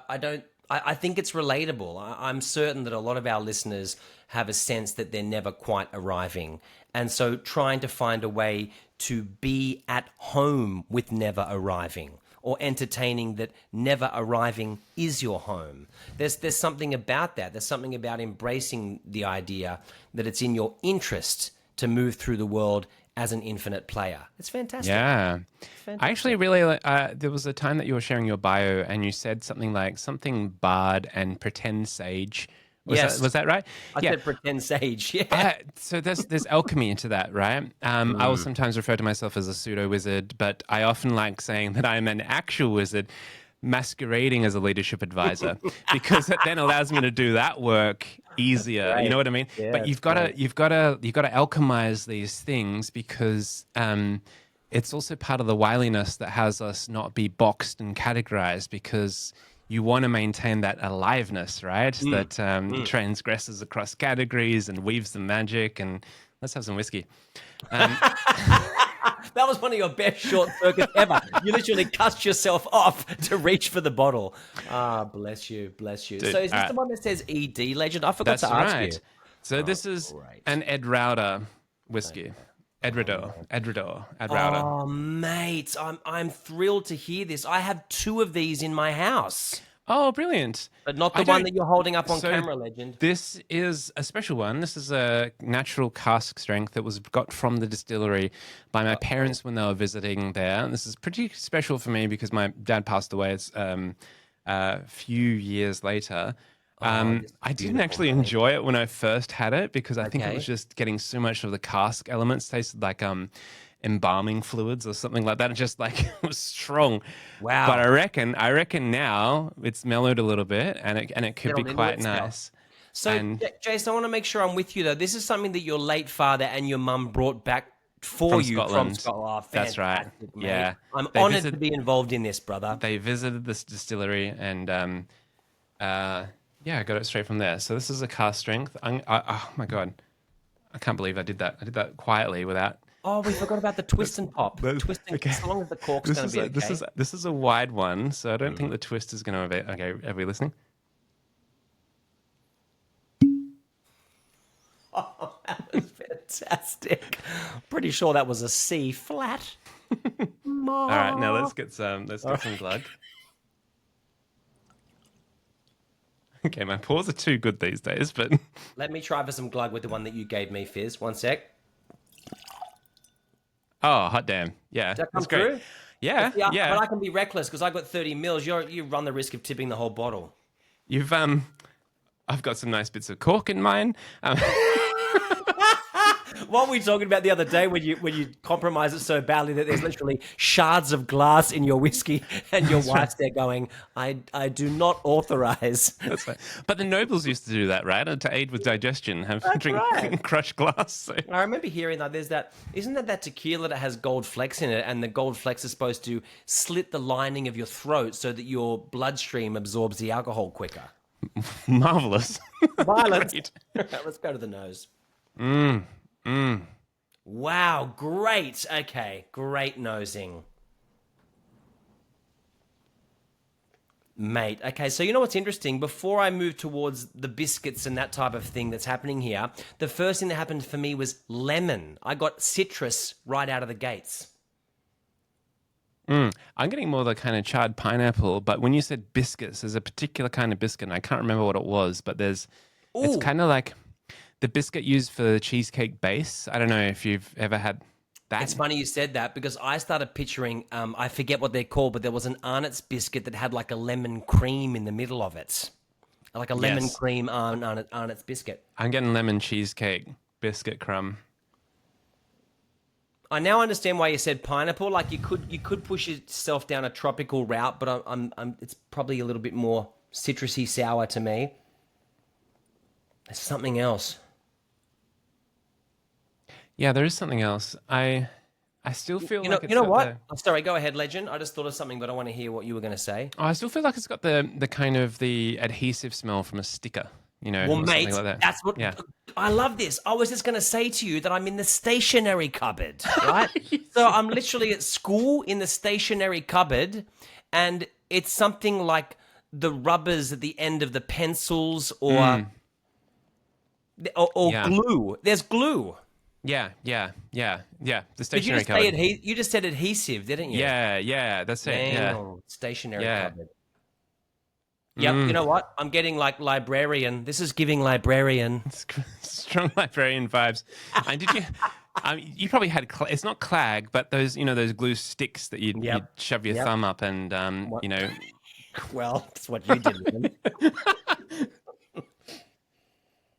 think it's relatable. I'm certain that a lot of our listeners have a sense that they're never quite arriving. And so trying to find a way to be at home with never arriving, or entertaining that never arriving is your home. There's something about that. There's something about embracing the idea that it's in your interest to move through the world as an infinite player. It's fantastic. Yeah. Fantastic. I actually really, there was a time that you were sharing your bio and you said something like bard and pretend sage. Was that right? I said pretend sage, yeah. So there's alchemy into that, right? I will sometimes refer to myself as a pseudo wizard, but I often like saying that I'm an actual wizard masquerading as a leadership advisor because it then allows me to do that work easier. You know what I mean? Yeah, but you've got to alchemize these things because it's also part of the wiliness that has us not be boxed and categorized, because you want to maintain that aliveness, right? That transgresses across categories and weaves the magic. And let's have some whiskey. That was one of your best short circuits ever. You literally cussed yourself off to reach for the bottle. Ah, bless you, bless you. Dude, so is this the one that says ED Legend? I forgot to ask you. So this is an Ed Rauder whiskey. Edredor. Oh, mate, I'm thrilled to hear this. I have 2 of these in my house. Oh, brilliant. But not the one that you're holding up on camera, Legend. This is a special one. This is a natural cask strength that was got from the distillery by my parents when they were visiting there. And this is pretty special for me because my dad passed away a few years later. I didn't actually enjoy it when I first had it because I think it was just getting so much of the cask elements. Tasted like embalming fluids or something like that. It just like it was strong. Wow. But I reckon now it's mellowed a little bit and it could be quite nice. So Jason, I want to make sure I'm with you though. This is something that your late father and your mum brought back from Scotland. Oh, that's right. Mate. Yeah. I'm honored to be involved in this, brother. They visited this distillery and I got it straight from there. So this is a cask strength. Oh my God. I can't believe I did that. I did that quietly without. Oh, we forgot about the twist and pop. As long as the cork's going to be okay. This is a wide one, so I don't think the twist is going to be okay. Are we listening? Oh, that was fantastic. Pretty sure that was a C flat. All right, now let's get some glug. Okay, my paws are too good these days, but let me try for some glug with the one that you gave me, Fizz. One sec. Oh, hot damn. Yeah. Does that come that's great. through? Yeah. But I can be reckless because I got 30 mils. You run the risk of tipping the whole bottle. You've I've got some nice bits of cork in mine. What were we talking about the other day when you compromise it so badly that there's literally shards of glass in your whiskey and your wife's there going, I do not authorize. That's right. But the nobles used to do that, right? And to aid with digestion, drink right. crushed glass. So. I remember hearing that isn't that tequila that has gold flecks in it, and the gold flecks are supposed to slit the lining of your throat so that your bloodstream absorbs the alcohol quicker. Marvelous. Violent. Let's go to the nose. Wow, great. Okay, great nosing. Mate, okay, so you know what's interesting? Before I move towards the biscuits and that type of thing that's happening here, the first thing that happened for me was lemon. I got citrus right out of the gates. I'm getting more the kind of charred pineapple, but when you said biscuits, there's a particular kind of biscuit, and I can't remember what it was, but it's kind of like the biscuit used for the cheesecake base. I don't know if you've ever had that. It's funny you said that because I started picturing, I forget what they're called, but there was an Arnott's biscuit that had like a lemon cream in the middle of it. Like a lemon cream Arnott's biscuit. I'm getting lemon cheesecake biscuit crumb. I now understand why you said pineapple. Like you could push yourself down a tropical route, but it's probably a little bit more citrusy sour to me. There's something else. Yeah, there is something else. I still feel like it's you know what? I'm sorry, go ahead, Legend. I just thought of something, but I want to hear what you were going to say. I still feel like it's got the kind of the adhesive smell from a sticker. You know, well, or mate, like that. That's what. Yeah. I love this. I was just going to say to you that I'm in the stationery cupboard, right? So I'm literally at school in the stationery cupboard, and it's something like the rubbers at the end of the pencils, or glue. There's glue. Yeah. The stationery cupboard. cupboard. You just said adhesive, didn't you? Yeah. That's it. Yeah. Stationery cupboard. Yep, you know what? I'm getting like librarian. This is giving librarian. Strong librarian vibes. And did you? You probably had. It's not clag, but those those glue sticks that you'd shove your thumb up and Well, that's what you did with them.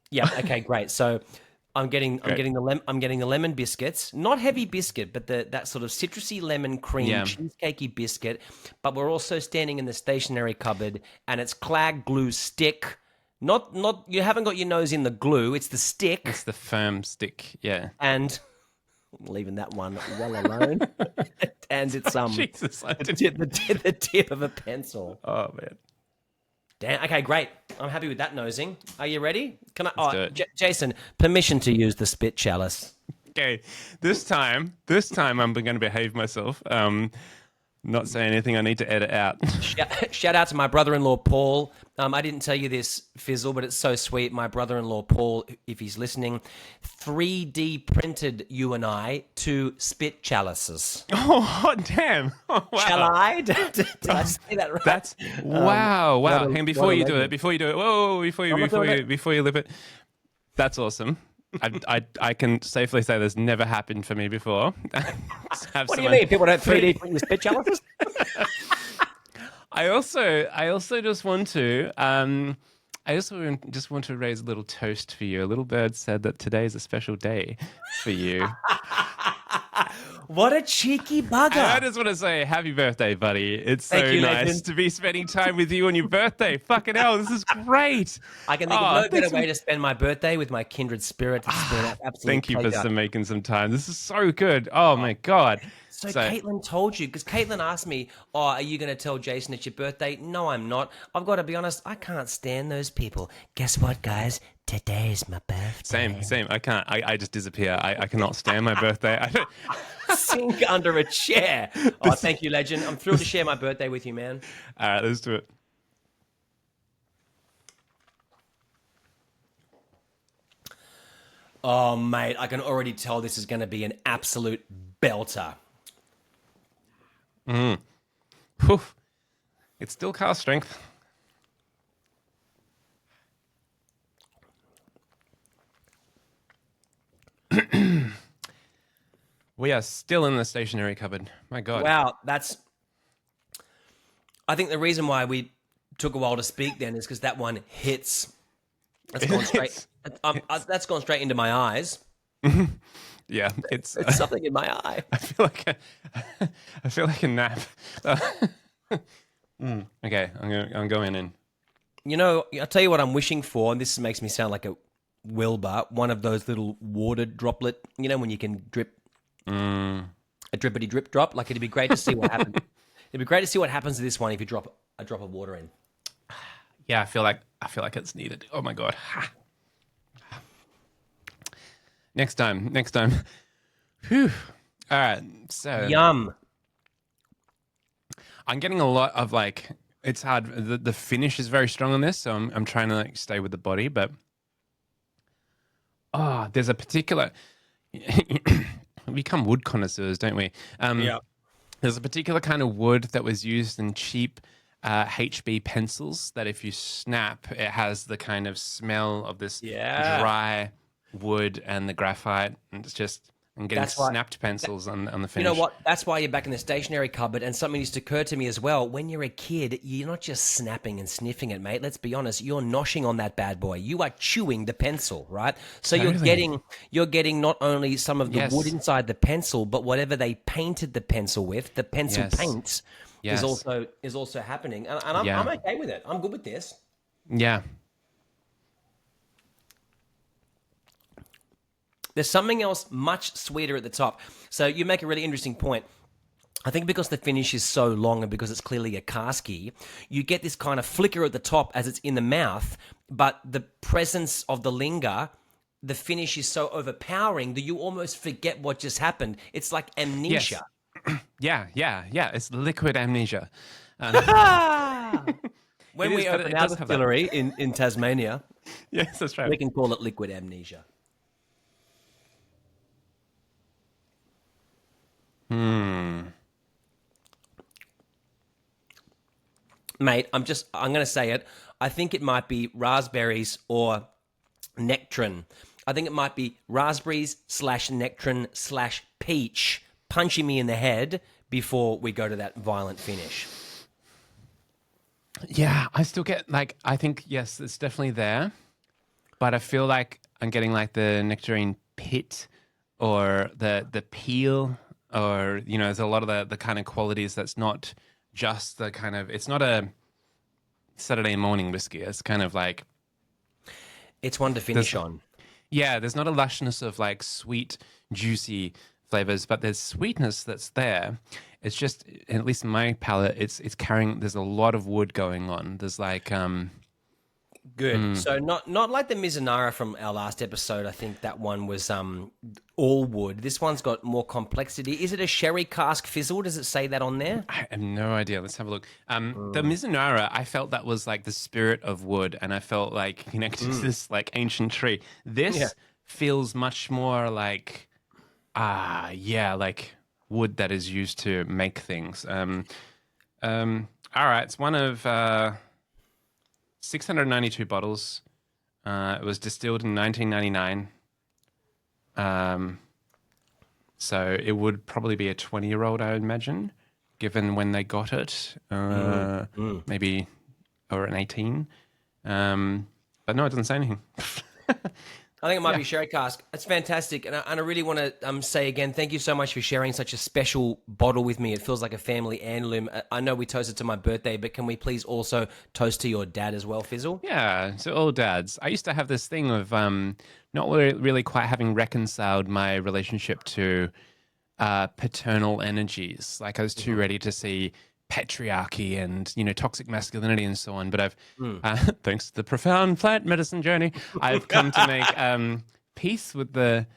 Yeah. Okay. Great. So. I'm getting the lemon biscuits, not heavy biscuit, but that sort of citrusy lemon cream cheesecakey biscuit. But we're also standing in the stationery cupboard, and it's clag glue stick. Not you haven't got your nose in the glue; it's the stick. It's the firm stick, yeah. And I'm leaving that one well alone. And it's Jesus, the tip of a pencil. Oh man. Damn. Okay, great. I'm happy with that nosing. Are you ready? Can I? Let's do it. Jason, permission to use the spit chalice. Okay, this time I'm going to behave myself. Not say anything I need to edit out. Shout out to my brother-in-law, Paul. I didn't tell you this, Fizzle, but it's so sweet. My brother-in-law, Paul, if he's listening, 3D printed you and I 2 spit chalices. Oh, hot damn. Oh, wow. Shall I? Did I say that right? That's, wow. And before you do it, before you lip it, that's awesome. I can safely say this never happened for me before. What do you mean? People don't 3D print with spit chalices? I also just want to raise a little toast for you. A little bird said that today is a special day for you. What a cheeky bugger. And I just want to say happy birthday, buddy. It's so nice legend. To be spending time with you on your birthday. Fucking hell, this is great. I can think of no better way to spend my birthday with my kindred spirit. Thank you for making some time. This is so good. Oh, my God. So Caitlin told you, because Caitlin asked me, are you going to tell Jason it's your birthday? No, I'm not. I've got to be honest, I can't stand those people. Guess what, guys? Today is my birthday. Same. I can't. I just disappear. I cannot stand my birthday. I don't... Sink under a chair. Oh, thank you, legend. I'm thrilled to share my birthday with you, man. All right, let's do it. Oh, mate, I can already tell this is going to be an absolute belter. Whew. It's still car strength. We are still in the stationery cupboard. My God. Wow, I think the reason why we took a while to speak then is because that one hits. That's gone straight. That's gone straight into my eyes. Yeah, it's. It's something in my eye. I feel like I feel like a nap. Okay, I'm going in. You know, I'll tell you what I'm wishing for, and this makes me sound like a Wilbur, one of those little water droplet, when you can drip a drippity drip drop. Like, it'd be great to see what happens. It'd be great to see what happens to this one if you drop a drop of water in. Yeah, I feel like it's needed. Oh my god. Next time. Whew. All right. So Yum. I'm getting a lot of like. It's hard. The finish is very strong on this, so I'm trying to like stay with the body, but there's a particular. We become wood connoisseurs, don't we? Yeah. There's a particular kind of wood that was used in cheap HB pencils that if you snap, it has the kind of smell of this dry wood and the graphite, and it's just. I'm getting snapped pencils on the finish. You know what? That's why you're back in the stationery cupboard. And something used to occur to me as well. When you're a kid, you're not just snapping and sniffing it, mate. Let's be honest. You're noshing on that bad boy. You are chewing the pencil, right? So Totally. you're getting not only some of the wood inside the pencil, but whatever they painted the pencil with, the pencil paint is also happening. And I'm okay with it. I'm good with this. Yeah. There's something else much sweeter at the top. So you make a really interesting point. I think because the finish is so long and because it's clearly a casky, you get this kind of flicker at the top as it's in the mouth, but the presence of the linger, the finish is so overpowering that you almost forget what just happened. It's like amnesia. Yes. Yeah. It's liquid amnesia. When we open our distillery in Tasmania, Yes, that's right. we can call it liquid amnesia. Mate, I'm going to say it. I think it might be raspberries or nectarine. I think it might be raspberries / nectarine / peach punching me in the head before we go to that violent finish. Yeah, I still get I think, yes, it's definitely there, but I feel like I'm getting like the nectarine pit or the peel. Or, there's a lot of the kind of qualities that's not just the kind of, it's not a Saturday morning whiskey. It's kind of like. It's one to finish on. Yeah, there's not a lushness of like sweet, juicy flavors, but there's sweetness that's there. It's just, at least in my palate, it's carrying, there's a lot of wood going on. There's like. Good. So not like the Mizunara from our last episode. I think that one was all wood. This one's got more complexity. Is it a sherry cask fizzle? Does it say that on there? I have no idea. Let's have a look. The Mizunara, I felt that was like the spirit of wood, and I felt like connected to this like ancient tree. This feels much more like like wood that is used to make things. All right, it's one of 692 bottles. It was distilled in 1999. So it would probably be a 20-year-old, I would imagine, given when they got it. Maybe, or an 18. But no, it doesn't say anything. I think it might be sherry cask. It's fantastic. And I really want to say again, thank you so much for sharing such a special bottle with me. It feels like a family heirloom. I know we toasted to my birthday, but can we please also toast to your dad as well, Fizzle? Yeah, so all dads. I used to have this thing of not really quite having reconciled my relationship to paternal energies. Like I was too ready to see patriarchy and toxic masculinity and so on, but I've thanks to the profound plant medicine journey, I've come to make peace with the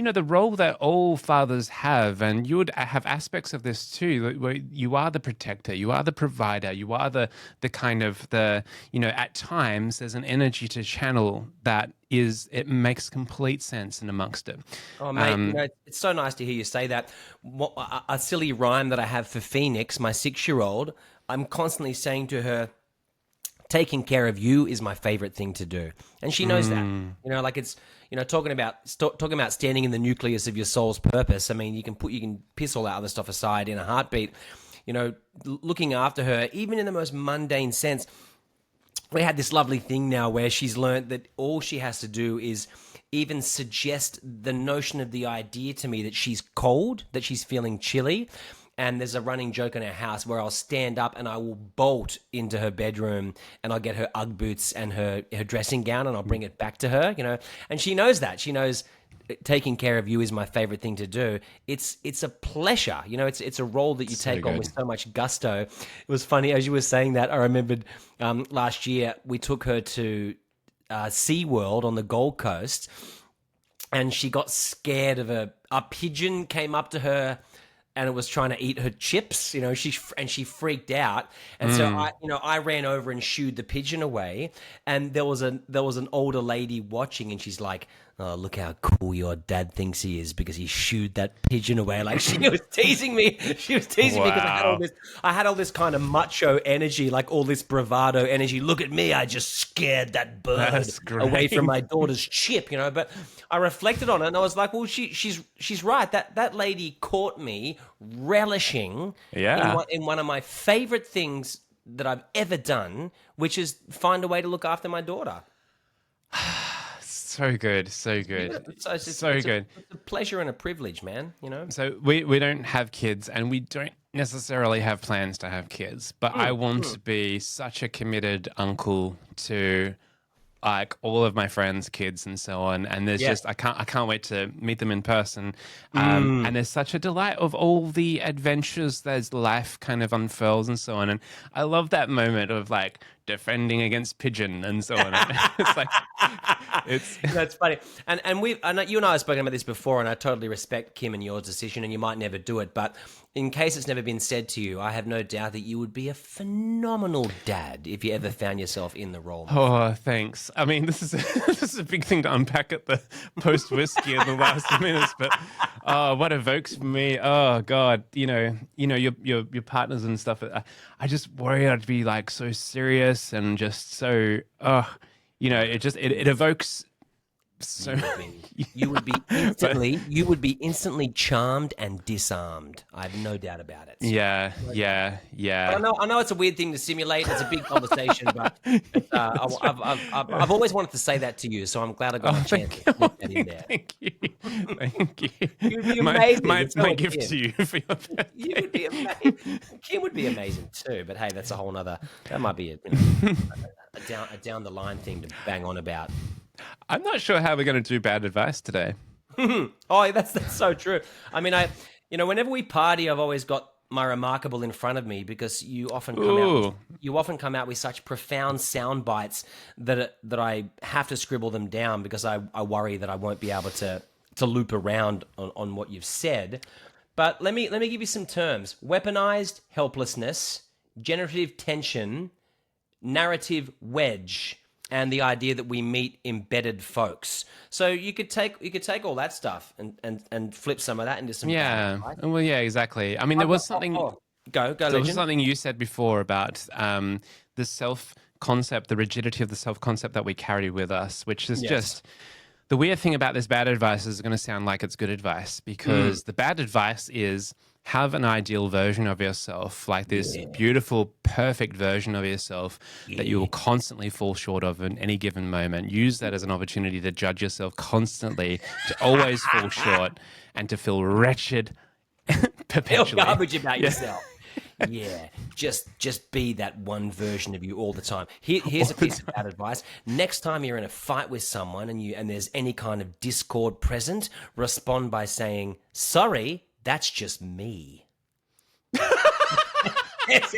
the role that all fathers have, and you would have aspects of this too, where you are the protector, you are the provider, you are the kind of at times there's an energy to channel that it makes complete sense in amongst it. Oh, mate, it's so nice to hear you say that. A silly rhyme that I have for Phoenix, my 6-year-old, I'm constantly saying to her, taking care of you is my favorite thing to do. And she knows that, like it's, talking about standing in the nucleus of your soul's purpose. I mean, you can piss all that other stuff aside in a heartbeat, looking after her, even in the most mundane sense. we had this lovely thing now where she's learned that all she has to do is even suggest the notion of the idea to me that she's cold, that she's feeling chilly. And there's a running joke in our house where I'll stand up and I will bolt into her bedroom and I'll get her Ugg boots and her dressing gown and I'll bring it back to her, you know. And she knows that. She knows taking care of you is my favorite thing to do. It's a pleasure, you know. It's a role that you take on with so much gusto. It was funny as you were saying that. I remembered last year we took her to SeaWorld on the Gold Coast, and she got scared of a pigeon came up to her and it was trying to eat her chips, you know. She freaked out, and so I ran over and shooed the pigeon away. And there was an older lady watching, and she's like, "Oh, look how cool your dad thinks he is because he shooed that pigeon away." Like, she was teasing me. She was teasing me because I had all this kind of macho energy, like all this bravado energy. Look at me, I just scared that bird away from my daughter's chip, you know. But I reflected on it and I was like, well, she's right. That lady caught me relishing in one of my favorite things that I've ever done, which is find a way to look after my daughter. So good, so good, It's a pleasure and a privilege, man. You know. So we don't have kids, and we don't necessarily have plans to have kids. But I want to be such a committed uncle to like all of my friends' kids and so on. And there's just I can't wait to meet them in person. And there's such a delight of all the adventures as life kind of unfurls and so on. And I love that moment of like defending against pigeon and so on. It's like that's funny. And you and I have spoken about this before, and I totally respect Kim and your decision, and you might never do it, but in case it's never been said to you, I have no doubt that you would be a phenomenal dad if you ever found yourself in the role. Oh, thanks. I mean, this is a big thing to unpack at the post whiskey in the last minutes, but what evokes for me? Oh God, you know your partners and stuff. I just worry I'd be like so serious and just so it evokes. So you would be instantly charmed and disarmed. I have no doubt about it. Yeah. But I know it's a weird thing to simulate. It's a big conversation, but I've always wanted to say that to you, so I'm glad I got a chance to put that in there. Thank you. You'd be amazing. My gift to you for your birthday. You would be amazing. Kim would be amazing too, but hey, that's a whole nother. That might be a down the line thing to bang on about. I'm not sure how we're going to do bad advice today. Oh, that's so true. I mean, whenever we party, I've always got my remarkable in front of me because you often come out with such profound sound bites that I have to scribble them down because I worry that I won't be able to loop around on what you've said. But let me give you some terms: weaponized helplessness, generative tension, narrative wedge, and the idea that we meet embedded folks. So you could take all that stuff and flip some of that into some. Yeah. Right? Well, yeah, exactly. I mean, there was something. Go. There Legend. was something you said before about the self-concept, the rigidity of the self-concept that we carry with us, which is just the weird thing about this bad advice is going to sound like it's good advice because the bad advice is have an ideal version of yourself, like this beautiful, perfect version of yourself that you will constantly fall short of in any given moment. Use that as an opportunity to judge yourself constantly, to always fall short and to feel wretched perpetually. Feel garbage about yourself. Yeah, just be that one version of you all the time. Here's a piece of bad advice. Next time you're in a fight with someone and there's any kind of discord present, respond by saying, "Sorry, that's just me." That's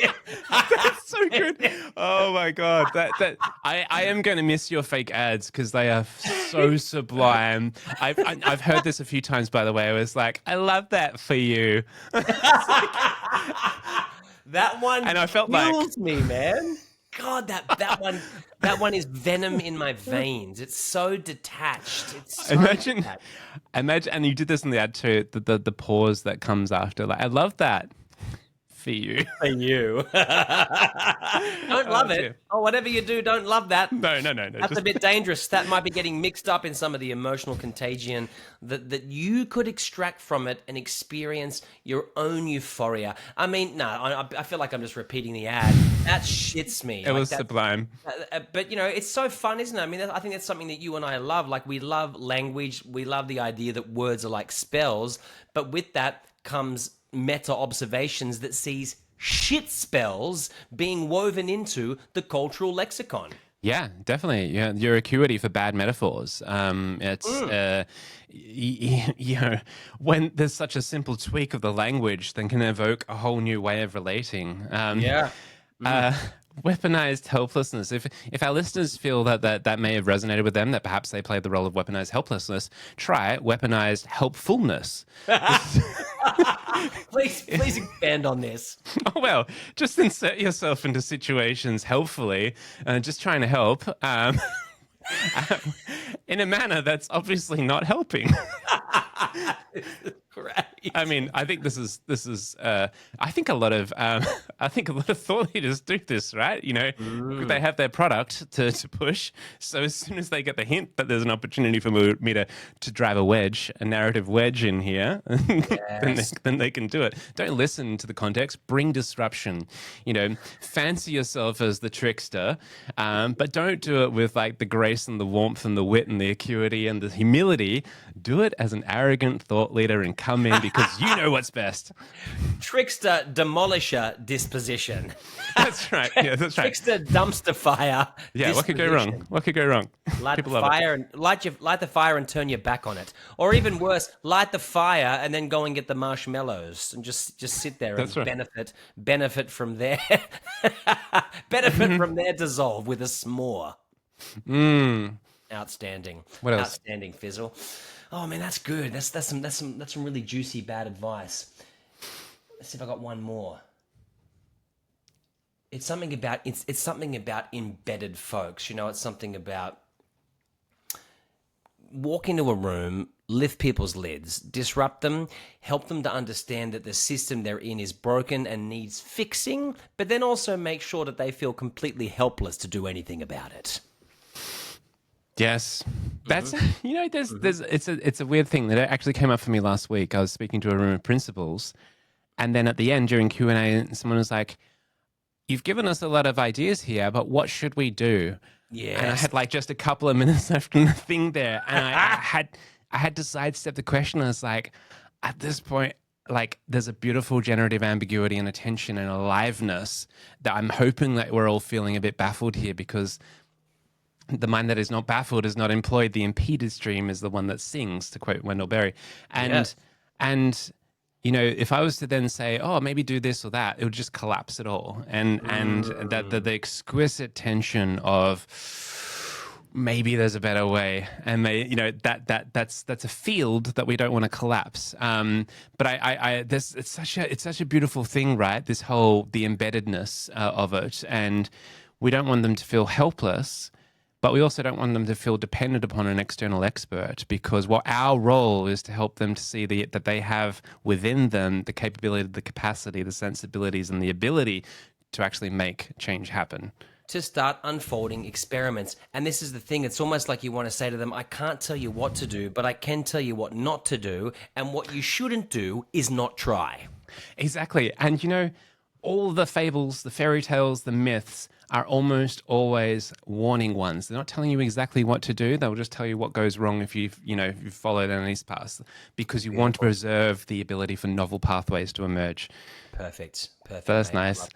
so good. Oh my God. I am going to miss your fake ads because they are so sublime. I've heard this a few times, by the way. I was like, I love that for you. That one and I felt kills me, man. God, that one is venom in my veins. It's so detached. It's so imagine, and you did this in the ad too. The pause that comes after. Like, I love that for you. For you. Don't love it. Dear. Oh, whatever you do, don't love that. No. That's Just a bit dangerous. That might be getting mixed up in some of the emotional contagion that you could extract from it and experience your own euphoria. I mean, no, I feel like I'm just repeating the ad. That shits me. it was sublime. But, you know, it's so fun, isn't it? I mean, I think that's something that you and I love. Like, we love language. We love the idea that words are like spells. But with that comes meta observations that sees shit spells being woven into the cultural lexicon. Yeah, definitely. Yeah, your acuity for bad metaphors. You know, when there's such a simple tweak of the language, then can evoke a whole new way of relating. Weaponized helplessness. If our listeners feel that may have resonated with them, that perhaps they played the role of weaponized helplessness, try weaponized helpfulness. Please expand on this. Oh, well, just insert yourself into situations helpfully, just trying to help in a manner that's obviously not helping. Great. I mean, I think this is. I think a lot of thought leaders do this, right? You know, they have their product to push. So as soon as they get the hint that there's an opportunity for me to drive a narrative wedge in here, then they can do it. Don't listen to the context. Bring disruption. You know, fancy yourself as the trickster, but don't do it with like the grace and the warmth and the wit and the acuity and the humility. Do it as an arrogant thought leader and come in because you know what's best. Trickster, demolisher, disposition. That's right. Yeah, that's right. Trickster, dumpster fire. Yeah, what could go wrong? What could go wrong? Light People the love it. fire and light the fire and turn your back on it, or even worse, light the fire and then go and get the marshmallows and just sit there and benefit from their from their dissolve with a s'more. Outstanding. What else? Outstanding, Fizzle. Oh man, that's good. That's some really juicy bad advice. Let's see if I got one more. It's something about embedded folks. You know, it's something about walk into a room, lift people's lids, disrupt them, help them to understand that the system they're in is broken and needs fixing, but then also make sure that they feel completely helpless to do anything about it. Yes, that's you know. It's a weird thing that actually came up for me last week. I was speaking to a room of principals, and then at the end during Q&A, someone was like, "You've given us a lot of ideas here, but what should we do?" Yes. And I had like just a couple of minutes left in the thing there, and I had to sidestep the question. I was like, at this point, like there's a beautiful generative ambiguity and attention and aliveness that I'm hoping that we're all feeling a bit baffled here because. The mind that is not baffled is not employed. The impeded stream is the one that sings, to quote Wendell Berry. And you know, if I was to then say, oh, maybe do this or that, it would just collapse it all. And that the exquisite tension of maybe there's a better way, and that's a field that we don't want to collapse. But it's such a beautiful thing, right? This whole the embeddedness of it, and we don't want them to feel helpless. But we also don't want them to feel dependent upon an external expert because what our role is to help them to see that they have within them the capability, the capacity, the sensibilities, and the ability to actually make change happen. To start unfolding experiments. And this is the thing, it's almost like you want to say to them, I can't tell you what to do, but I can tell you what not to do. And what you shouldn't do is not try. Exactly. And you know, all the fables, the fairy tales, the myths are almost always warning ones. They're not telling you exactly what to do. They'll just tell you what goes wrong if you followed an east path because you want to preserve the ability for novel pathways to emerge. Perfect. That's nice.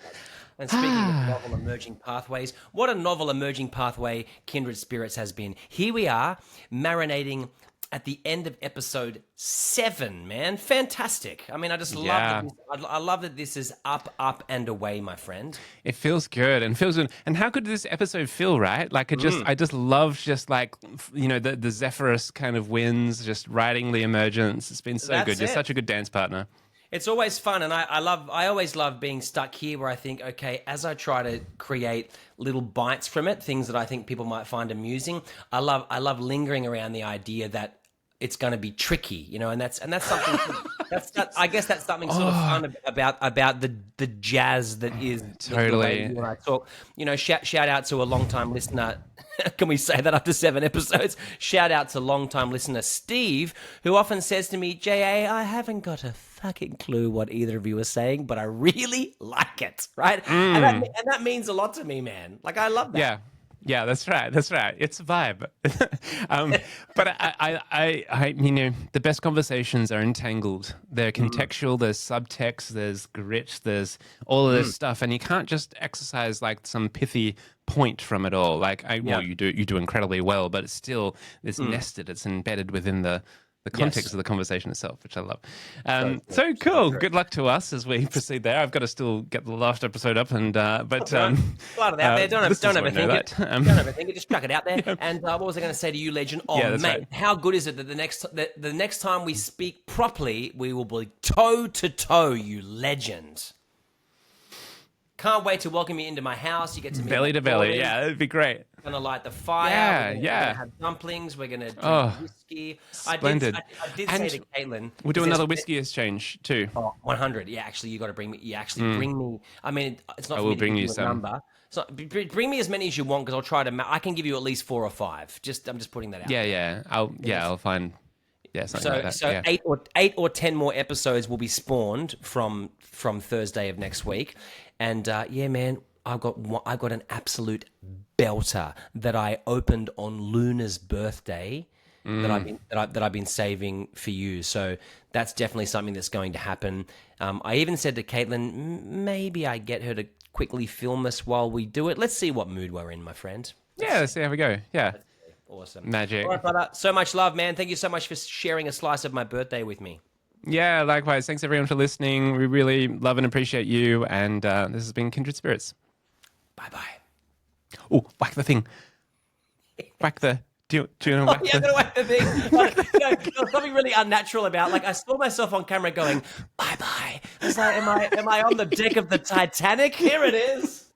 And speaking of novel emerging pathways, what a novel emerging pathway Kindred Spirits has been. Here we are, marinating at the end of episode 7, man. Fantastic. I mean, I just love I love that this is up, and away, my friend. It feels good and feels good. And how good did this episode feel, right? Like I just love just like, you know, the Zephyrus kind of winds, just riding the emergence. It's been so good. You're such a good dance partner. It's always fun, and I always love being stuck here where I think, okay, as I try to create little bites from it, things that I think people might find amusing, I love lingering around the idea that it's going to be tricky, you know, and that's something. I guess that's something sort of fun about the jazz that is Totally. the way you and I talk. You know, shout out to a long time listener. Can we say that after 7 episodes? Shout out to long time listener Steve, who often says to me, "JA, I haven't got a fucking clue what either of you are saying, but I really like it." Right, and that means a lot to me, man. Like I love that. Yeah. Yeah, that's right. That's right. It's a vibe. But I, you know, the best conversations are entangled. They're contextual. There's subtext. There's grit. There's all of this stuff, and you can't just exercise like some pithy point from it all. Like, well, you do incredibly well, but it's still nested. It's embedded within the context of the conversation itself, which I love. So cool. Good luck to us as we proceed there. I've got to still get the last episode up, and but Slide it out there. Don't overthink it. Don't overthink it. Just chuck it out there. And what was I going to say to you, Legend? Oh, mate, right. How good is it that the next time we speak properly, we will be toe to toe, you legend. Can't wait to welcome you into my house. You get to meet belly to belly. Yeah, it'd be great. We're gonna light the fire. We're gonna have dumplings. We're gonna drink whiskey. Splendid. I did say to Caitlin, we'll do another whiskey exchange too. 100. Yeah, actually, you got to bring me. You actually bring me. I mean, it's not. I for will me to bring give you a some. number. So bring me as many as you want because I'll try to. I can give you at least 4 or 5. I'm just putting that out. Yeah. I'll find. Yeah, something like that. So 8 or 10 more episodes will be spawned from Thursday of next week, and yeah, man, I've got an absolute belter that I opened on Luna's birthday that I've been saving for you. So that's definitely something that's going to happen. I even said to Caitlin, maybe I get her to quickly film us while we do it. Let's see what mood we're in, my friend. Let's see how we go. Yeah. Awesome. Magic. All right, brother. So much love, man. Thank you so much for sharing a slice of my birthday with me. Yeah, likewise. Thanks everyone for listening. We really love and appreciate you. And this has been Kindred Spirits. Bye-bye. Oh, whack the thing. Whack the... Do you know whack I'm going to whack the thing. There was something really unnatural about, like, I saw myself on camera going, bye-bye. I was like, am I on the deck of the Titanic? Here it is.